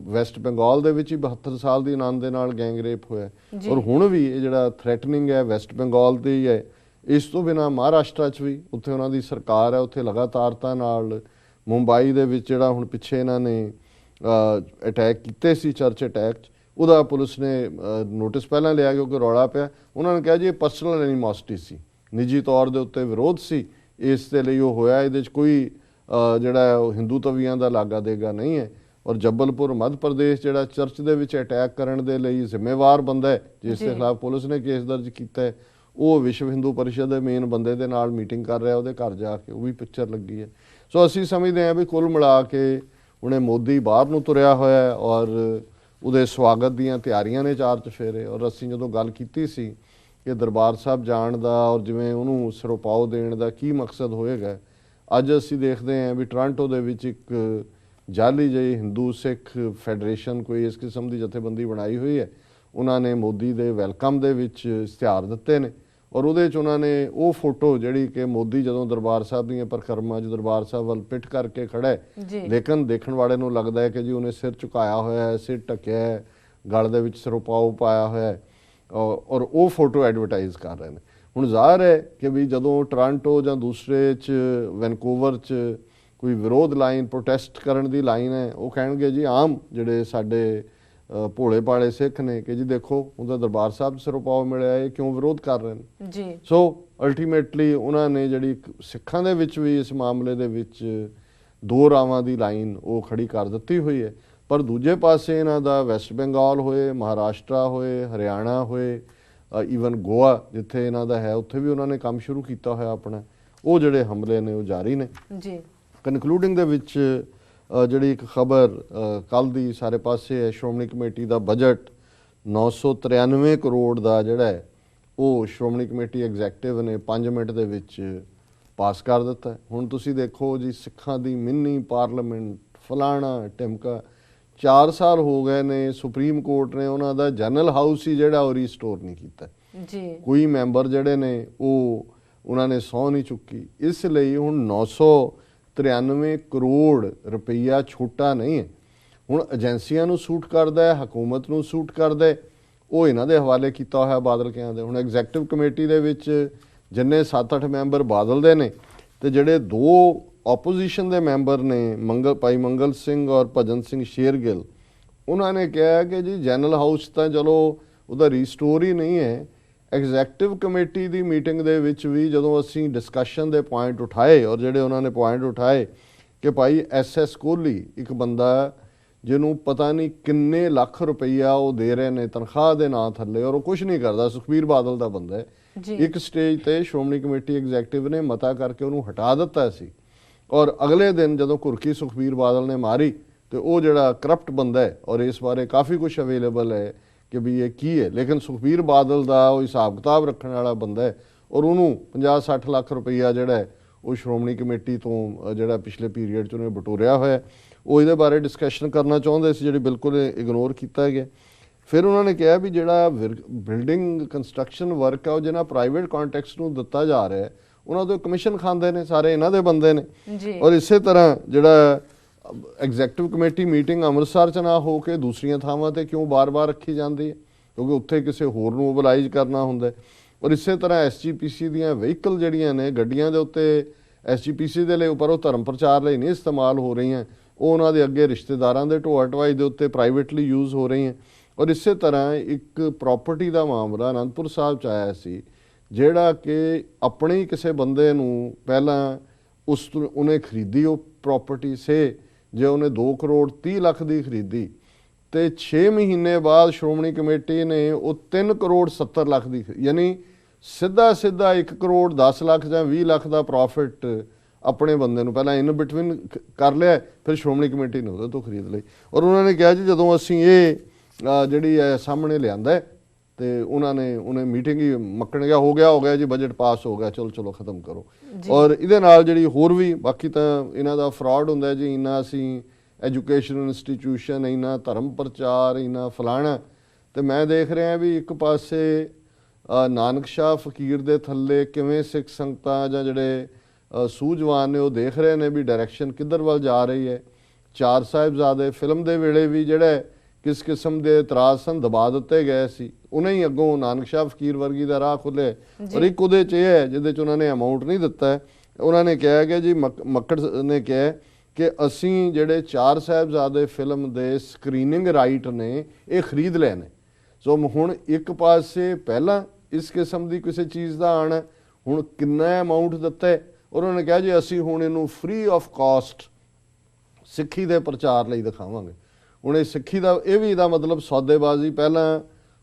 S2: ਵੈਸਟ ਬੰਗਾਲ ਦੇ ਵਿੱਚ ਹੀ 72 ਸਾਲ ਦੀ ਆਨੰਦ ਦੇ ਨਾਲ ਗੈਂਗ ਰੇਪ ਹੋਇਆ, ਔਰ ਹੁਣ ਵੀ ਇਹ ਜਿਹੜਾ ਥ੍ਰੈਟਨਿੰਗ ਹੈ ਵੈਸਟ ਬੰਗਾਲ ਦੀ ਹੈ। ਇਸ ਤੋਂ ਬਿਨਾਂ ਮਹਾਰਾਸ਼ਟਰ 'ਚ ਵੀ ਉੱਥੇ ਉਹਨਾਂ ਦੀ ਸਰਕਾਰ ਹੈ, ਉੱਥੇ ਲਗਾਤਾਰਤਾ ਨਾਲ ਮੁੰਬਈ ਦੇ ਵਿੱਚ ਜਿਹੜਾ ਹੁਣ ਪਿੱਛੇ ਇਹਨਾਂ ਨੇ ਅਟੈਕ ਕੀਤੇ ਸੀ, ਚਰਚ ਅਟੈਕ 'ਚ, ਉਹਦਾ ਪੁਲਿਸ ਨੇ ਨੋਟਿਸ ਪਹਿਲਾਂ ਲਿਆ ਕਿਉਂਕਿ ਰੌਲਾ ਪਿਆ। ਉਹਨਾਂ ਨੇ ਕਿਹਾ ਜੀ ਇਹ ਪਰਸਨਲ ਐਨੀਮੋਸਿਟੀ ਸੀ, ਨਿੱਜੀ ਤੌਰ ਦੇ ਉੱਤੇ ਵਿਰੋਧ ਸੀ, ਇਸ ਦੇ ਲਈ ਉਹ ਹੋਇਆ, ਇਹਦੇ 'ਚ ਕੋਈ ਜਿਹੜਾ ਉਹ ਹਿੰਦੂ ਤਵੀਆਂ ਦਾ ਲਾਗਾ ਦੇਗਾ ਨਹੀਂ ਹੈ। ਔਰ ਜਬਲਪੁਰ ਮੱਧ ਪ੍ਰਦੇਸ਼ ਜਿਹੜਾ ਚਰਚ ਦੇ ਵਿੱਚ ਅਟੈਕ ਕਰਨ ਦੇ ਲਈ ਜ਼ਿੰਮੇਵਾਰ ਬੰਦਾ ਹੈ, ਜਿਸ ਦੇ ਖਿਲਾਫ ਪੁਲਿਸ ਨੇ ਕੇਸ ਦਰਜ ਕੀਤਾ ਹੈ, ਉਹ ਵਿਸ਼ਵ ਹਿੰਦੂ ਪਰਿਸ਼ਦ ਦੇ ਮੇਨ ਬੰਦੇ ਦੇ ਨਾਲ ਮੀਟਿੰਗ ਕਰ ਰਿਹਾ ਉਹਦੇ ਘਰ ਜਾ ਕੇ, ਉਹ ਵੀ ਪਿਕਚਰ ਲੱਗੀ ਹੈ। ਸੋ ਅਸੀਂ ਸਮਝਦੇ ਹਾਂ ਵੀ ਕੁੱਲ ਮਿਲਾ ਕੇ ਉਹਨੇ ਮੋਦੀ ਬਾਹਰ ਨੂੰ ਤੁਰਿਆ ਹੋਇਆ ਔਰ ਉਹਦੇ ਸਵਾਗਤ ਦੀਆਂ ਤਿਆਰੀਆਂ ਨੇ ਚਾਰ ਚਫੇਰੇ। ਔਰ ਅਸੀਂ ਜਦੋਂ ਗੱਲ ਕੀਤੀ ਸੀ ਕਿ ਦਰਬਾਰ ਸਾਹਿਬ ਜਾਣ ਦਾ ਔਰ ਜਿਵੇਂ ਉਹਨੂੰ ਸਿਰੋਪਾਓ ਦੇਣ ਦਾ ਕੀ ਮਕਸਦ ਹੋਏਗਾ, ਅੱਜ ਅਸੀਂ ਦੇਖਦੇ ਹਾਂ ਵੀ ਟੋਰਾਂਟੋ ਦੇ ਵਿੱਚ ਇੱਕ ਜਾਲੀ ਜਿਹੀ ਹਿੰਦੂ ਸਿੱਖ ਫੈਡਰੇਸ਼ਨ ਕੋਈ ਇਸ ਕਿਸਮ ਦੀ ਜਥੇਬੰਦੀ ਬਣਾਈ ਹੋਈ ਹੈ, ਉਹਨਾਂ ਨੇ ਮੋਦੀ ਦੇ ਵੈਲਕਮ ਦੇ ਵਿੱਚ ਇਸ਼ਤਿਹਾਰ ਦਿੱਤੇ ਨੇ। ਔਰ ਉਹਦੇ 'ਚ ਉਹਨਾਂ ਨੇ ਉਹ ਫੋਟੋ ਜਿਹੜੀ ਕਿ ਮੋਦੀ ਜਦੋਂ ਦਰਬਾਰ ਸਾਹਿਬ ਦੀਆਂ ਪਰਿਕਰਮਾ 'ਚ ਦਰਬਾਰ ਸਾਹਿਬ ਵੱਲ ਪਿੱਠ ਕਰਕੇ ਖੜਾ ਹੈ, ਲੇਕਿਨ ਦੇਖਣ ਵਾਲੇ ਨੂੰ ਲੱਗਦਾ ਹੈ ਕਿ ਜੀ ਉਹਨੇ ਸਿਰ ਝੁਕਾਇਆ ਹੋਇਆ ਹੈ, ਸਿਰ ਢੱਕਿਆ ਹੈ, ਗਲ ਦੇ ਵਿੱਚ ਸਿਰੋਪਾਓ ਪਾਇਆ ਹੋਇਆ ਹੈ, ਔਰ ਉਹ ਫੋਟੋ ਐਡਵਰਟਾਈਜ਼ ਕਰ ਰਹੇ ਨੇ। ਹੁਣ ਜ਼ਾਹਰ ਹੈ ਕਿ ਵੀ ਜਦੋਂ ਟੋਰਾਂਟੋ ਜਾਂ ਦੂਸਰੇ 'ਚ ਵੈਨਕੂਵਰ 'ਚ ਕੋਈ ਵਿਰੋਧ ਲਾਈਨ, ਪ੍ਰੋਟੈਸਟ ਕਰਨ ਦੀ ਲਾਈਨ ਹੈ, ਉਹ ਕਹਿਣਗੇ ਜੀ ਆਮ ਜਿਹੜੇ ਸਾਡੇ ਭੋਲੇ ਭਾਲੇ ਸਿੱਖ ਨੇ ਕਿ ਜੀ ਦੇਖੋ ਉਹਦਾ ਦਰਬਾਰ ਸਾਹਿਬ 'ਚ ਸਿਰੋਪਾਓ ਮਿਲਿਆ, ਇਹ ਕਿਉਂ ਵਿਰੋਧ ਕਰ ਰਹੇ ਨੇ ਜੀ। ਸੋ ਅਲਟੀਮੇਟਲੀ ਉਹਨਾਂ ਨੇ ਜਿਹੜੀ ਸਿੱਖਾਂ ਦੇ ਵਿੱਚ ਵੀ ਇਸ ਮਾਮਲੇ ਦੇ ਵਿੱਚ ਦੋ ਰਾਵਾਂ ਦੀ ਲਾਈਨ ਉਹ ਖੜੀ ਕਰ ਦਿੱਤੀ ਹੋਈ ਹੈ। ਪਰ ਦੂਜੇ ਪਾਸੇ ਇਹਨਾਂ ਦਾ ਵੈਸਟ ਬੰਗਾਲ ਹੋਏ, ਮਹਾਰਾਸ਼ਟਰ ਹੋਏ, ਹਰਿਆਣਾ ਹੋਏ, ਈਵਨ ਗੋਆ ਜਿੱਥੇ ਇਹਨਾਂ ਦਾ ਹੈ, ਉੱਥੇ ਵੀ ਉਹਨਾਂ ਨੇ ਕੰਮ ਸ਼ੁਰੂ ਕੀਤਾ ਹੋਇਆ ਆਪਣਾ, ਉਹ ਜਿਹੜੇ ਹਮਲੇ ਨੇ ਉਹ ਜਾਰੀ ਨੇ ਜੀ। ਕਨਕਲੂਡਿੰਗ ਦੇ ਵਿੱਚ ਜਿਹੜੀ ਇੱਕ ਖਬਰ ਕੱਲ੍ਹ ਦੀ ਸਾਰੇ ਪਾਸੇ ਹੈ, ਸ਼੍ਰੋਮਣੀ ਕਮੇਟੀ ਦਾ ਬਜਟ 993 ਕਰੋੜ ਦਾ ਜਿਹੜਾ ਹੈ ਉਹ ਸ਼੍ਰੋਮਣੀ ਕਮੇਟੀ ਐਗਜ਼ੈਕਟਿਵ ਨੇ 5 ਮਿੰਟ ਦੇ ਵਿੱਚ ਪਾਸ ਕਰ ਦਿੱਤਾ। ਹੁਣ ਤੁਸੀਂ ਦੇਖੋ ਜੀ, ਸਿੱਖਾਂ ਦੀ ਮਿੰਨੀ ਪਾਰਲੀਮੈਂਟ ਫਲਾਣਾ ਟਿਮਕਾ, 4 ਸਾਲ ਹੋ ਗਏ ਨੇ, ਸੁਪਰੀਮ ਕੋਰਟ ਨੇ ਉਹਨਾਂ ਦਾ ਜਨਰਲ ਹਾਊਸ ਹੀ ਜਿਹੜਾ ਉਹ ਰੀਸਟੋਰ ਨਹੀਂ ਕੀਤਾ ਜੀ। ਕੋਈ ਮੈਂਬਰ ਜਿਹੜੇ ਨੇ ਉਹ ਉਹਨਾਂ ਨੇ ਸਹੁੰ ਨਹੀਂ ਚੁੱਕੀ। ਇਸ ਲਈ ਹੁਣ 993 ਕਰੋੜ ਰੁਪਈਆ ਛੋਟਾ ਨਹੀਂ ਹੈ। ਹੁਣ ਏਜੰਸੀਆਂ ਨੂੰ ਸੂਟ ਕਰਦਾ ਹੈ, ਹਕੂਮਤ ਨੂੰ ਸੂਟ ਕਰਦਾ ਹੈ, ਉਹ ਇਹਨਾਂ ਦੇ ਹਵਾਲੇ ਕੀਤਾ ਹੋਇਆ ਬਾਦਲ ਕਿਆਂ ਦੇ। ਹੁਣ ਐਗਜ਼ੈਕਟਿਵ ਕਮੇਟੀ ਦੇ ਵਿੱਚ ਜਿੰਨੇ 7-8 ਮੈਂਬਰ ਬਾਦਲ ਦੇ ਨੇ ਤੇ ਜਿਹੜੇ 2 ਆਪੋਜੀਸ਼ਨ ਦੇ ਮੈਂਬਰ ਨੇ ਭਾਈ ਮੰਗਲ ਸਿੰਘ ਔਰ ਭਜਨ ਸਿੰਘ ਸ਼ੇਰਗਿੱਲ, ਉਹਨਾਂ ਨੇ ਕਿਹਾ ਕਿ ਜੀ ਜਨਰਲ ਹਾਊਸ ਤਾਂ ਚਲੋ ਉਹਦਾ ਰੀਸਟੋਰ ਹੀ ਨਹੀਂ ਹੈ। ਐਗਜ਼ੈਕਟਿਵ ਕਮੇਟੀ ਦੀ ਮੀਟਿੰਗ ਦੇ ਵਿੱਚ ਵੀ ਜਦੋਂ ਅਸੀਂ ਡਿਸਕਸ਼ਨ ਦੇ ਪੁਆਇੰਟ ਉਠਾਏ ਔਰ ਜਿਹੜੇ ਉਹਨਾਂ ਨੇ ਪੁਆਇੰਟ ਉਠਾਏ ਕਿ ਭਾਈ SS ਕੋਹਲੀ ਇੱਕ ਬੰਦਾ ਜਿਹਨੂੰ ਪਤਾ ਨਹੀਂ ਕਿੰਨੇ ਲੱਖ ਰੁਪਈਆ ਉਹ ਦੇ ਰਹੇ ਨੇ ਤਨਖਾਹ ਦੇ ਨਾਂ ਥੱਲੇ ਔਰ ਉਹ ਕੁਝ ਨਹੀਂ ਕਰਦਾ, ਸੁਖਬੀਰ ਬਾਦਲ ਦਾ ਬੰਦਾ ਹੈ। ਇੱਕ ਸਟੇਜ ਤੇ ਸ਼੍ਰੋਮਣੀ ਕਮੇਟੀ ਐਗਜ਼ੈਕਟਿਵ ਨੇ ਮਤਾ ਕਰਕੇ ਉਹਨੂੰ ਹਟਾ ਦਿੱਤਾ ਸੀ ਔਰ ਅਗਲੇ ਦਿਨ ਜਦੋਂ ਘੁਰਕੀ ਸੁਖਬੀਰ ਬਾਦਲ ਨੇ ਮਾਰੀ ਤੇ ਉਹ ਜਿਹੜਾ ਕਰਪਟ ਬੰਦਾ ਹੈ ਔਰ ਇਸ ਬਾਰੇ ਕਾਫੀ ਕੁਝ ਅਵੇਲੇਬਲ ਹੈ ਕਿ ਵੀ ਇਹ ਕੀ ਹੈ, ਲੇਕਿਨ ਸੁਖਬੀਰ ਬਾਦਲ ਦਾ ਉਹ ਹਿਸਾਬ ਕਿਤਾਬ ਰੱਖਣ ਵਾਲਾ ਬੰਦਾ ਹੈ ਔਰ ਉਹਨੂੰ 50-60 ਲੱਖ ਰੁਪਈਆ ਜਿਹੜਾ ਹੈ ਉਹ ਸ਼੍ਰੋਮਣੀ ਕਮੇਟੀ ਤੋਂ ਜਿਹੜਾ ਪਿਛਲੇ ਪੀਰੀਅਡ 'ਚ ਉਹਨੇ ਬਟੋਰਿਆ ਹੋਇਆ, ਉਹ ਇਹਦੇ ਬਾਰੇ ਡਿਸਕਸ਼ਨ ਕਰਨਾ ਚਾਹੁੰਦੇ ਸੀ, ਜਿਹੜੀ ਬਿਲਕੁਲ ਇਗਨੋਰ ਕੀਤਾ ਗਿਆ। ਫਿਰ ਉਹਨਾਂ ਨੇ ਕਿਹਾ ਵੀ ਜਿਹੜਾ ਬਿਲਡਿੰਗ ਕੰਸਟਰਕਸ਼ਨ ਵਰਕ ਹੈ ਉਹ ਜਿਹਨਾਂ ਪ੍ਰਾਈਵੇਟ ਕੰਟੈਕਟਸ ਨੂੰ ਦਿੱਤਾ ਜਾ ਰਿਹਾ ਹੈ ਉਹਨਾਂ ਤੋਂ ਕਮਿਸ਼ਨ ਖਾਂਦੇ ਨੇ, ਸਾਰੇ ਇਹਨਾਂ ਦੇ ਬੰਦੇ ਨੇ। ਔਰ ਇਸੇ ਤਰ੍ਹਾਂ ਜਿਹੜਾ ਐਗਜ਼ੈਕਟਿਵ ਕਮੇਟੀ ਮੀਟਿੰਗ ਅੰਮ੍ਰਿਤਸਰ 'ਚ ਨਾ ਹੋ ਕੇ ਦੂਸਰੀਆਂ ਥਾਵਾਂ ਤੇ ਕਿਉਂ ਬਾਰ-ਬਾਰ ਰੱਖੀ ਜਾਂਦੀ ਹੈ, ਕਿਉਂਕਿ ਉੱਥੇ ਕਿਸੇ ਹੋਰ ਨੂੰ ਮੋਬਿਲਾਈਜ਼ ਕਰਨਾ ਹੁੰਦਾ। ਔਰ ਇਸੇ ਤਰ੍ਹਾਂ SGPC ਦੀਆਂ ਵਹੀਕਲ ਜਿਹੜੀਆਂ ਨੇ ਗੱਡੀਆਂ ਦੇ ਉੱਤੇ SGPC ਦੇ ਲਈ ਉੱਪਰ ਉਹ ਧਰਮ ਪ੍ਰਚਾਰ ਲਈ ਨਹੀਂ ਇਸਤੇਮਾਲ ਹੋ ਰਹੀਆਂ, ਉਹ ਉਹਨਾਂ ਦੇ ਅੱਗੇ ਰਿਸ਼ਤੇਦਾਰਾਂ ਦੇ ਢੋਆ ਢਵਾਈ ਦੇ ਉੱਤੇ ਪ੍ਰਾਈਵੇਟਲੀ ਯੂਜ਼ ਹੋ ਰਹੀਆਂ। ਔਰ ਇਸੇ ਤਰ੍ਹਾਂ ਇੱਕ ਪ੍ਰਾਪਰਟੀ ਦਾ ਮਾਮਲਾ ਅਨੰਦਪੁਰ ਸਾਹਿਬ 'ਚ ਆਇਆ ਸੀ, ਜਿਹੜਾ ਕਿ ਆਪਣੇ ਕਿਸੇ ਬੰਦੇ ਨੂੰ ਪਹਿਲਾਂ ਉਹਨੇ ਖਰੀਦੀ ਉਹ ਪ੍ਰਾਪਰਟੀ ਸੇ, ਜੇ ਉਹਨੇ 2 ਕਰੋੜ 30 ਲੱਖ ਦੀ ਖਰੀਦੀ ਤੇ 6 ਮਹੀਨੇ ਬਾਅਦ ਸ਼੍ਰੋਮਣੀ ਕਮੇਟੀ ਨੇ ਉਹ 3 ਕਰੋੜ 70 ਲੱਖ ਦੀ, ਯਾਨੀ ਸਿੱਧਾ 1 ਕਰੋੜ 10 ਲੱਖ ਜਾਂ 20 ਲੱਖ ਦਾ ਪ੍ਰੋਫਿਟ ਆਪਣੇ ਬੰਦੇ ਨੂੰ ਪਹਿਲਾਂ ਇਨ ਬਿਟਵੀਨ ਕਰ ਲਿਆ, ਫਿਰ ਸ਼੍ਰੋਮਣੀ ਕਮੇਟੀ ਨੇ ਉਹਦੇ ਤੋਂ ਖਰੀਦ ਲਈ। ਔਰ ਉਹਨਾਂ ਨੇ ਕਿਹਾ ਜੀ ਜਦੋਂ ਅਸੀਂ ਇਹ ਜਿਹੜੀ ਹੈ ਸਾਹਮਣੇ ਲਿਆਂਦਾ ਤੇ ਉਹਨੇ ਮੀਟਿੰਗ ਹੀ ਮੱਕਣ ਗਿਆ, ਹੋ ਗਿਆ ਜੀ, ਬਜਟ ਪਾਸ ਹੋ ਗਿਆ, ਚਲੋ ਖਤਮ ਕਰੋ। ਔਰ ਇਹਦੇ ਨਾਲ ਜਿਹੜੀ ਹੋਰ ਵੀ ਬਾਕੀ ਤਾਂ ਇਹਨਾਂ ਦਾ ਫਰਾਡ ਹੁੰਦਾ ਜੀ, ਇੰਨਾ ਅਸੀਂ ਐਜੂਕੇਸ਼ਨ ਇੰਸਟੀਟਿਊਸ਼ਨ, ਇੰਨਾ ਧਰਮ ਪ੍ਰਚਾਰ, ਇੰਨਾ ਫਲਾਣਾ। ਤੇ ਮੈਂ ਦੇਖ ਰਿਹਾ ਵੀ ਇੱਕ ਪਾਸੇ ਨਾਨਕ ਸ਼ਾਹ ਫਕੀਰ ਦੇ ਥੱਲੇ ਕਿਵੇਂ ਸਿੱਖ ਸੰਗਤਾਂ ਜਾਂ ਜਿਹੜੇ ਸੂਝਵਾਨ ਨੇ ਉਹ ਦੇਖ ਰਹੇ ਨੇ ਵੀ ਡਾਇਰੈਕਸ਼ਨ ਕਿੱਧਰ ਵੱਲ ਜਾ ਰਹੀ ਹੈ। 4 ਸਾਹਿਬਜ਼ਾਦੇ ਫਿਲਮ ਦੇ ਵੇਲੇ ਵੀ ਜਿਹੜੇ ਕਿਸ ਕਿਸਮ ਦੇ ਇਤਰਾਜ਼ ਸਨ ਦਬਾ ਦਿੱਤੇ ਗਏ ਸੀ, ਉਹਨੇ ਹੀ ਅੱਗੋਂ ਨਾਨਕ ਸ਼ਾਹ ਫਕੀਰ ਵਰਗੀ ਦਾ ਰਾਹ ਖੁੱਲੇ। ਔਰ ਇੱਕ ਉਹਦੇ 'ਚ ਇਹ ਹੈ ਜਿਹਦੇ 'ਚ ਉਹਨਾਂ ਨੇ ਅਮਾਊਂਟ ਨਹੀਂ ਦਿੱਤਾ, ਉਹਨਾਂ ਨੇ ਕਿਹਾ ਕਿ ਜੀ ਮੱਕੜ ਨੇ ਕਿਹਾ ਕਿ ਅਸੀਂ ਜਿਹੜੇ 4 ਸਾਹਿਬਜ਼ਾਦੇ ਫਿਲਮ ਦੇ ਸਕਰੀਨਿੰਗ ਰਾਈਟ ਨੇ ਇਹ ਖਰੀਦ ਲਏ ਨੇ। ਸੋ ਹੁਣ ਇੱਕ ਪਾਸੇ ਪਹਿਲਾਂ ਇਸ ਕਿਸਮ ਦੀ ਕਿਸੇ ਚੀਜ਼ ਦਾ ਆਣਾ, ਹੁਣ ਕਿੰਨਾ ਅਮਾਊਂਟ ਦਿੱਤਾ, ਉਹਨਾਂ ਨੇ ਕਿਹਾ ਜੀ ਅਸੀਂ ਹੁਣ ਇਹਨੂੰ ਫ੍ਰੀ ਆਫ ਕਾਸਟ ਸਿੱਖੀ ਦੇ ਪ੍ਰਚਾਰ ਲਈ ਦਿਖਾਵਾਂਗੇ। ਹੁਣ ਇਹ ਸਿੱਖੀ ਦਾ ਇਹ ਵੀ ਇਹਦਾ ਮਤਲਬ ਸੌਦੇਬਾਜ਼ੀ, ਪਹਿਲਾਂ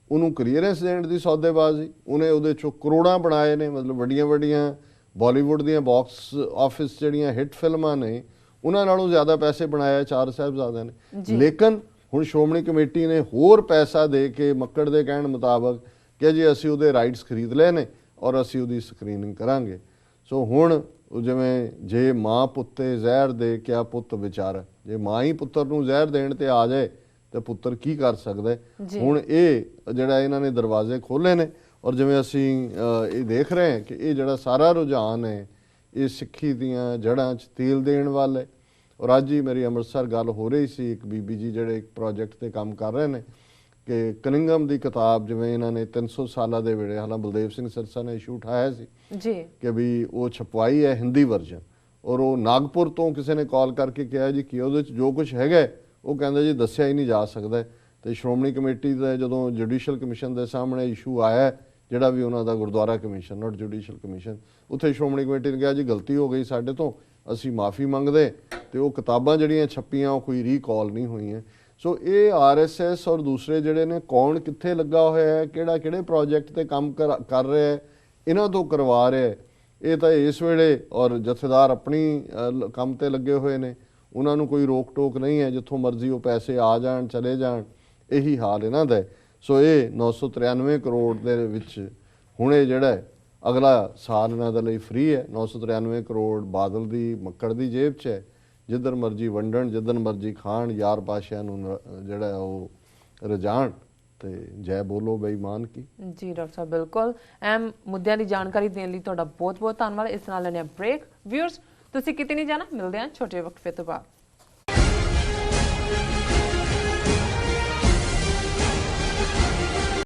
S2: ਉਹਨੂੰ ਕਲੀਅਰੈਂਸ ਦੇਣ ਦੀ ਸੌਦੇਬਾਜ਼ੀ, ਉਹਨੇ ਉਹਦੇ 'ਚੋਂ ਕਰੋੜਾਂ ਬਣਾਏ ਨੇ, ਮਤਲਬ ਵੱਡੀਆਂ ਬਾਲੀਵੁੱਡ ਦੀਆਂ ਬਾਕਸ ਆਫਿਸ ਜਿਹੜੀਆਂ ਹਿੱਟ ਫਿਲਮਾਂ ਨੇ ਉਹਨਾਂ ਨਾਲੋਂ ਜ਼ਿਆਦਾ ਪੈਸੇ ਬਣਾਇਆ 4 ਸਾਹਿਬਜ਼ਾਦਿਆਂ ਨੇ। ਲੇਕਿਨ ਹੁਣ ਸ਼੍ਰੋਮਣੀ ਕਮੇਟੀ ਨੇ ਹੋਰ ਪੈਸਾ ਦੇ ਕੇ ਮੱਕੜ ਦੇ ਕਹਿਣ ਮੁਤਾਬਕ ਕਿ ਜੀ ਅਸੀਂ ਉਹਦੇ ਰਾਈਟਸ ਖਰੀਦ ਲਏ ਨੇ ਔਰ ਅਸੀਂ ਉਹਦੀ ਸਕਰੀਨਿੰਗ ਕਰਾਂਗੇ। ਸੋ ਹੁਣ ਜਿਵੇਂ ਜੇ ਮਾਂ ਪੁੱਤੇ ਜ਼ਹਿਰ ਦੇ ਕਿਆ ਪੁੱਤ ਵਿਚਾਰ, ਜੇ ਮਾਂ ਹੀ ਪੁੱਤਰ ਨੂੰ ਜ਼ਹਿਰ ਦੇਣ ਤੇ ਆ ਜਾਏ ਤੇ ਪੁੱਤਰ ਕੀ ਕਰ ਸਕਦਾ। ਹੁਣ ਇਹ ਜਿਹੜਾ ਇਹਨਾਂ ਨੇ ਦਰਵਾਜ਼ੇ ਖੋਲੇ ਨੇ ਔਰ ਜਿਵੇਂ ਅਸੀਂ ਇਹ ਦੇਖ ਰਹੇ ਹਾਂ ਕਿ ਇਹ ਜਿਹੜਾ ਸਾਰਾ ਰੁਝਾਨ ਹੈ ਇਹ ਸਿੱਖੀ ਦੀਆਂ ਜੜ੍ਹਾਂ 'ਚ ਤੇਲ ਦੇਣ ਵਾਲਾ ਹੈ। ਔਰ ਅੱਜ ਹੀ ਮੇਰੀ ਅੰਮ੍ਰਿਤਸਰ ਗੱਲ ਹੋ ਰਹੀ ਸੀ, ਇੱਕ ਬੀਬੀ ਜੀ ਜਿਹੜੇ ਇੱਕ ਪ੍ਰੋਜੈਕਟ ਤੇ ਕੰਮ ਕਰ ਰਹੇ ਨੇ ਕਿ ਕਨਿੰਗਮ ਦੀ ਕਿਤਾਬ ਜਿਵੇਂ ਇਹਨਾਂ ਨੇ 300 ਸਾਲਾਂ ਦੇ ਵੇਲੇ ਹਾਲਾਂ ਬਲਦੇਵ ਸਿੰਘ ਸਿਰਸਾ ਨੇ ਇਸ਼ੂ ਉਠਾਇਆ ਸੀ ਜੀ ਕਿ ਵੀ ਉਹ ਛਪਵਾਈ ਹੈ ਹਿੰਦੀ ਵਰਜਨ, ਔਰ ਉਹ ਨਾਗਪੁਰ ਤੋਂ ਕਿਸੇ ਨੇ ਕਾਲ ਕਰਕੇ ਕਿਹਾ ਜੀ ਕਿ ਉਹਦੇ 'ਚ ਜੋ ਕੁਝ ਹੈਗਾ ਉਹ ਕਹਿੰਦਾ ਜੀ ਦੱਸਿਆ ਹੀ ਨਹੀਂ ਜਾ ਸਕਦਾ। ਤੇ ਸ਼੍ਰੋਮਣੀ ਕਮੇਟੀ ਦਾ ਜਦੋਂ ਜੁਡੀਸ਼ੀਅਲ ਕਮਿਸ਼ਨ ਦੇ ਸਾਹਮਣੇ ਇਸ਼ੂ ਆਇਆ, ਜਿਹੜਾ ਵੀ ਉਹਨਾਂ ਦਾ ਗੁਰਦੁਆਰਾ ਕਮਿਸ਼ਨ ਨਾਟ ਜੁਡੀਸ਼ੀਅਲ ਕਮਿਸ਼ਨ, ਉੱਥੇ ਸ਼੍ਰੋਮਣੀ ਕਮੇਟੀ ਨੇ ਕਿਹਾ ਜੀ ਗਲਤੀ ਹੋ ਗਈ ਸਾਡੇ ਤੋਂ, ਅਸੀਂ ਮਾਫੀ ਮੰਗਦੇ, ਤੇ ਉਹ ਕਿਤਾਬਾਂ ਜਿਹੜੀਆਂ ਛਪੀਆਂ ਉਹ ਕੋਈ ਰੀਕਾਲ ਨਹੀਂ ਹੋਈਆਂ। ਸੋ ਇਹ RSS ਔਰ ਦੂਸਰੇ ਜਿਹੜੇ ਨੇ ਕੌਣ ਕਿੱਥੇ ਲੱਗਾ ਹੋਇਆ ਹੈ, ਕਿਹੜੇ ਪ੍ਰੋਜੈਕਟ ਤੇ ਕੰਮ ਕਰ ਰਿਹਾ ਹੈ, ਇਹਨਾਂ ਤੋਂ ਕਰਵਾ ਰਿਹਾ ਹੈ, ਇਹ ਤਾਂ ਇਸ ਵੇਲੇ ਔਰ ਜਥੇਦਾਰ ਆਪਣੀ ਕੰਮ ਤੇ ਲੱਗੇ ਹੋਏ ਨੇ, ਉਹਨਾਂ ਨੂੰ ਕੋਈ ਰੋਕ ਟੋਕ ਨਹੀਂ ਹੈ, ਜਿੱਥੋਂ ਮਰਜ਼ੀ ਉਹ ਪੈਸੇ ਆ ਜਾਣ ਚਲੇ ਜਾਣ, ਇਹੀ ਹਾਲ ਇਹਨਾਂ ਦਾ। ਸੋ ਇਹ 993 ਕਰੋੜ ਦੇ ਵਿੱਚ ਹੁਣ ਇਹ ਜਿਹੜਾ ਅਗਲਾ ਸਾਲ ਇਹਨਾਂ ਦੇ ਲਈ ਫ੍ਰੀ ਹੈ। 993 ਕਰੋੜ ਬਾਦਲ ਦੀ ਮੱਕੜ ਦੀ ਜੇਬ 'ਚ ਹੈ, ਜਿੱਧਰ ਮਰਜ਼ੀ ਵੰਡਣ, ਜਿੱਧਰ ਮਰਜ਼ੀ ਖਾਣ, ਯਾਰ ਬਾਸ਼ਿਆਂ ਨੂੰ ਜਿਹੜਾ ਉਹ ਰਜਾਣ। ਤੇ ਜੈ ਬੋਲੋ ਬੇਈਮਾਨ ਕੀ।
S1: ਜੀ ਡਾਕਟਰ ਸਾਹਿਬ ਬਿਲਕੁਲ ਅਹਿਮ ਮੁੱਦਿਆਂ ਦੀ ਜਾਣਕਾਰੀ ਦੇਣ ਲਈ ਤੁਹਾਡਾ ਬਹੁਤ ਬਹੁਤ ਧੰਨਵਾਦ। ਇਸ ਨਾਲ ਲੈਣੇ ਬ੍ਰੇਕ। ਵਿਊਅਰਸ ਤੁਸੀਂ ਕਿਤੇ ਨਹੀਂ ਜਾਣਾ, ਮਿਲਦੇ ਹਾਂ ਛੋਟੇ ਵਕਫੇ ਤੋਂ ਬਾਅਦ।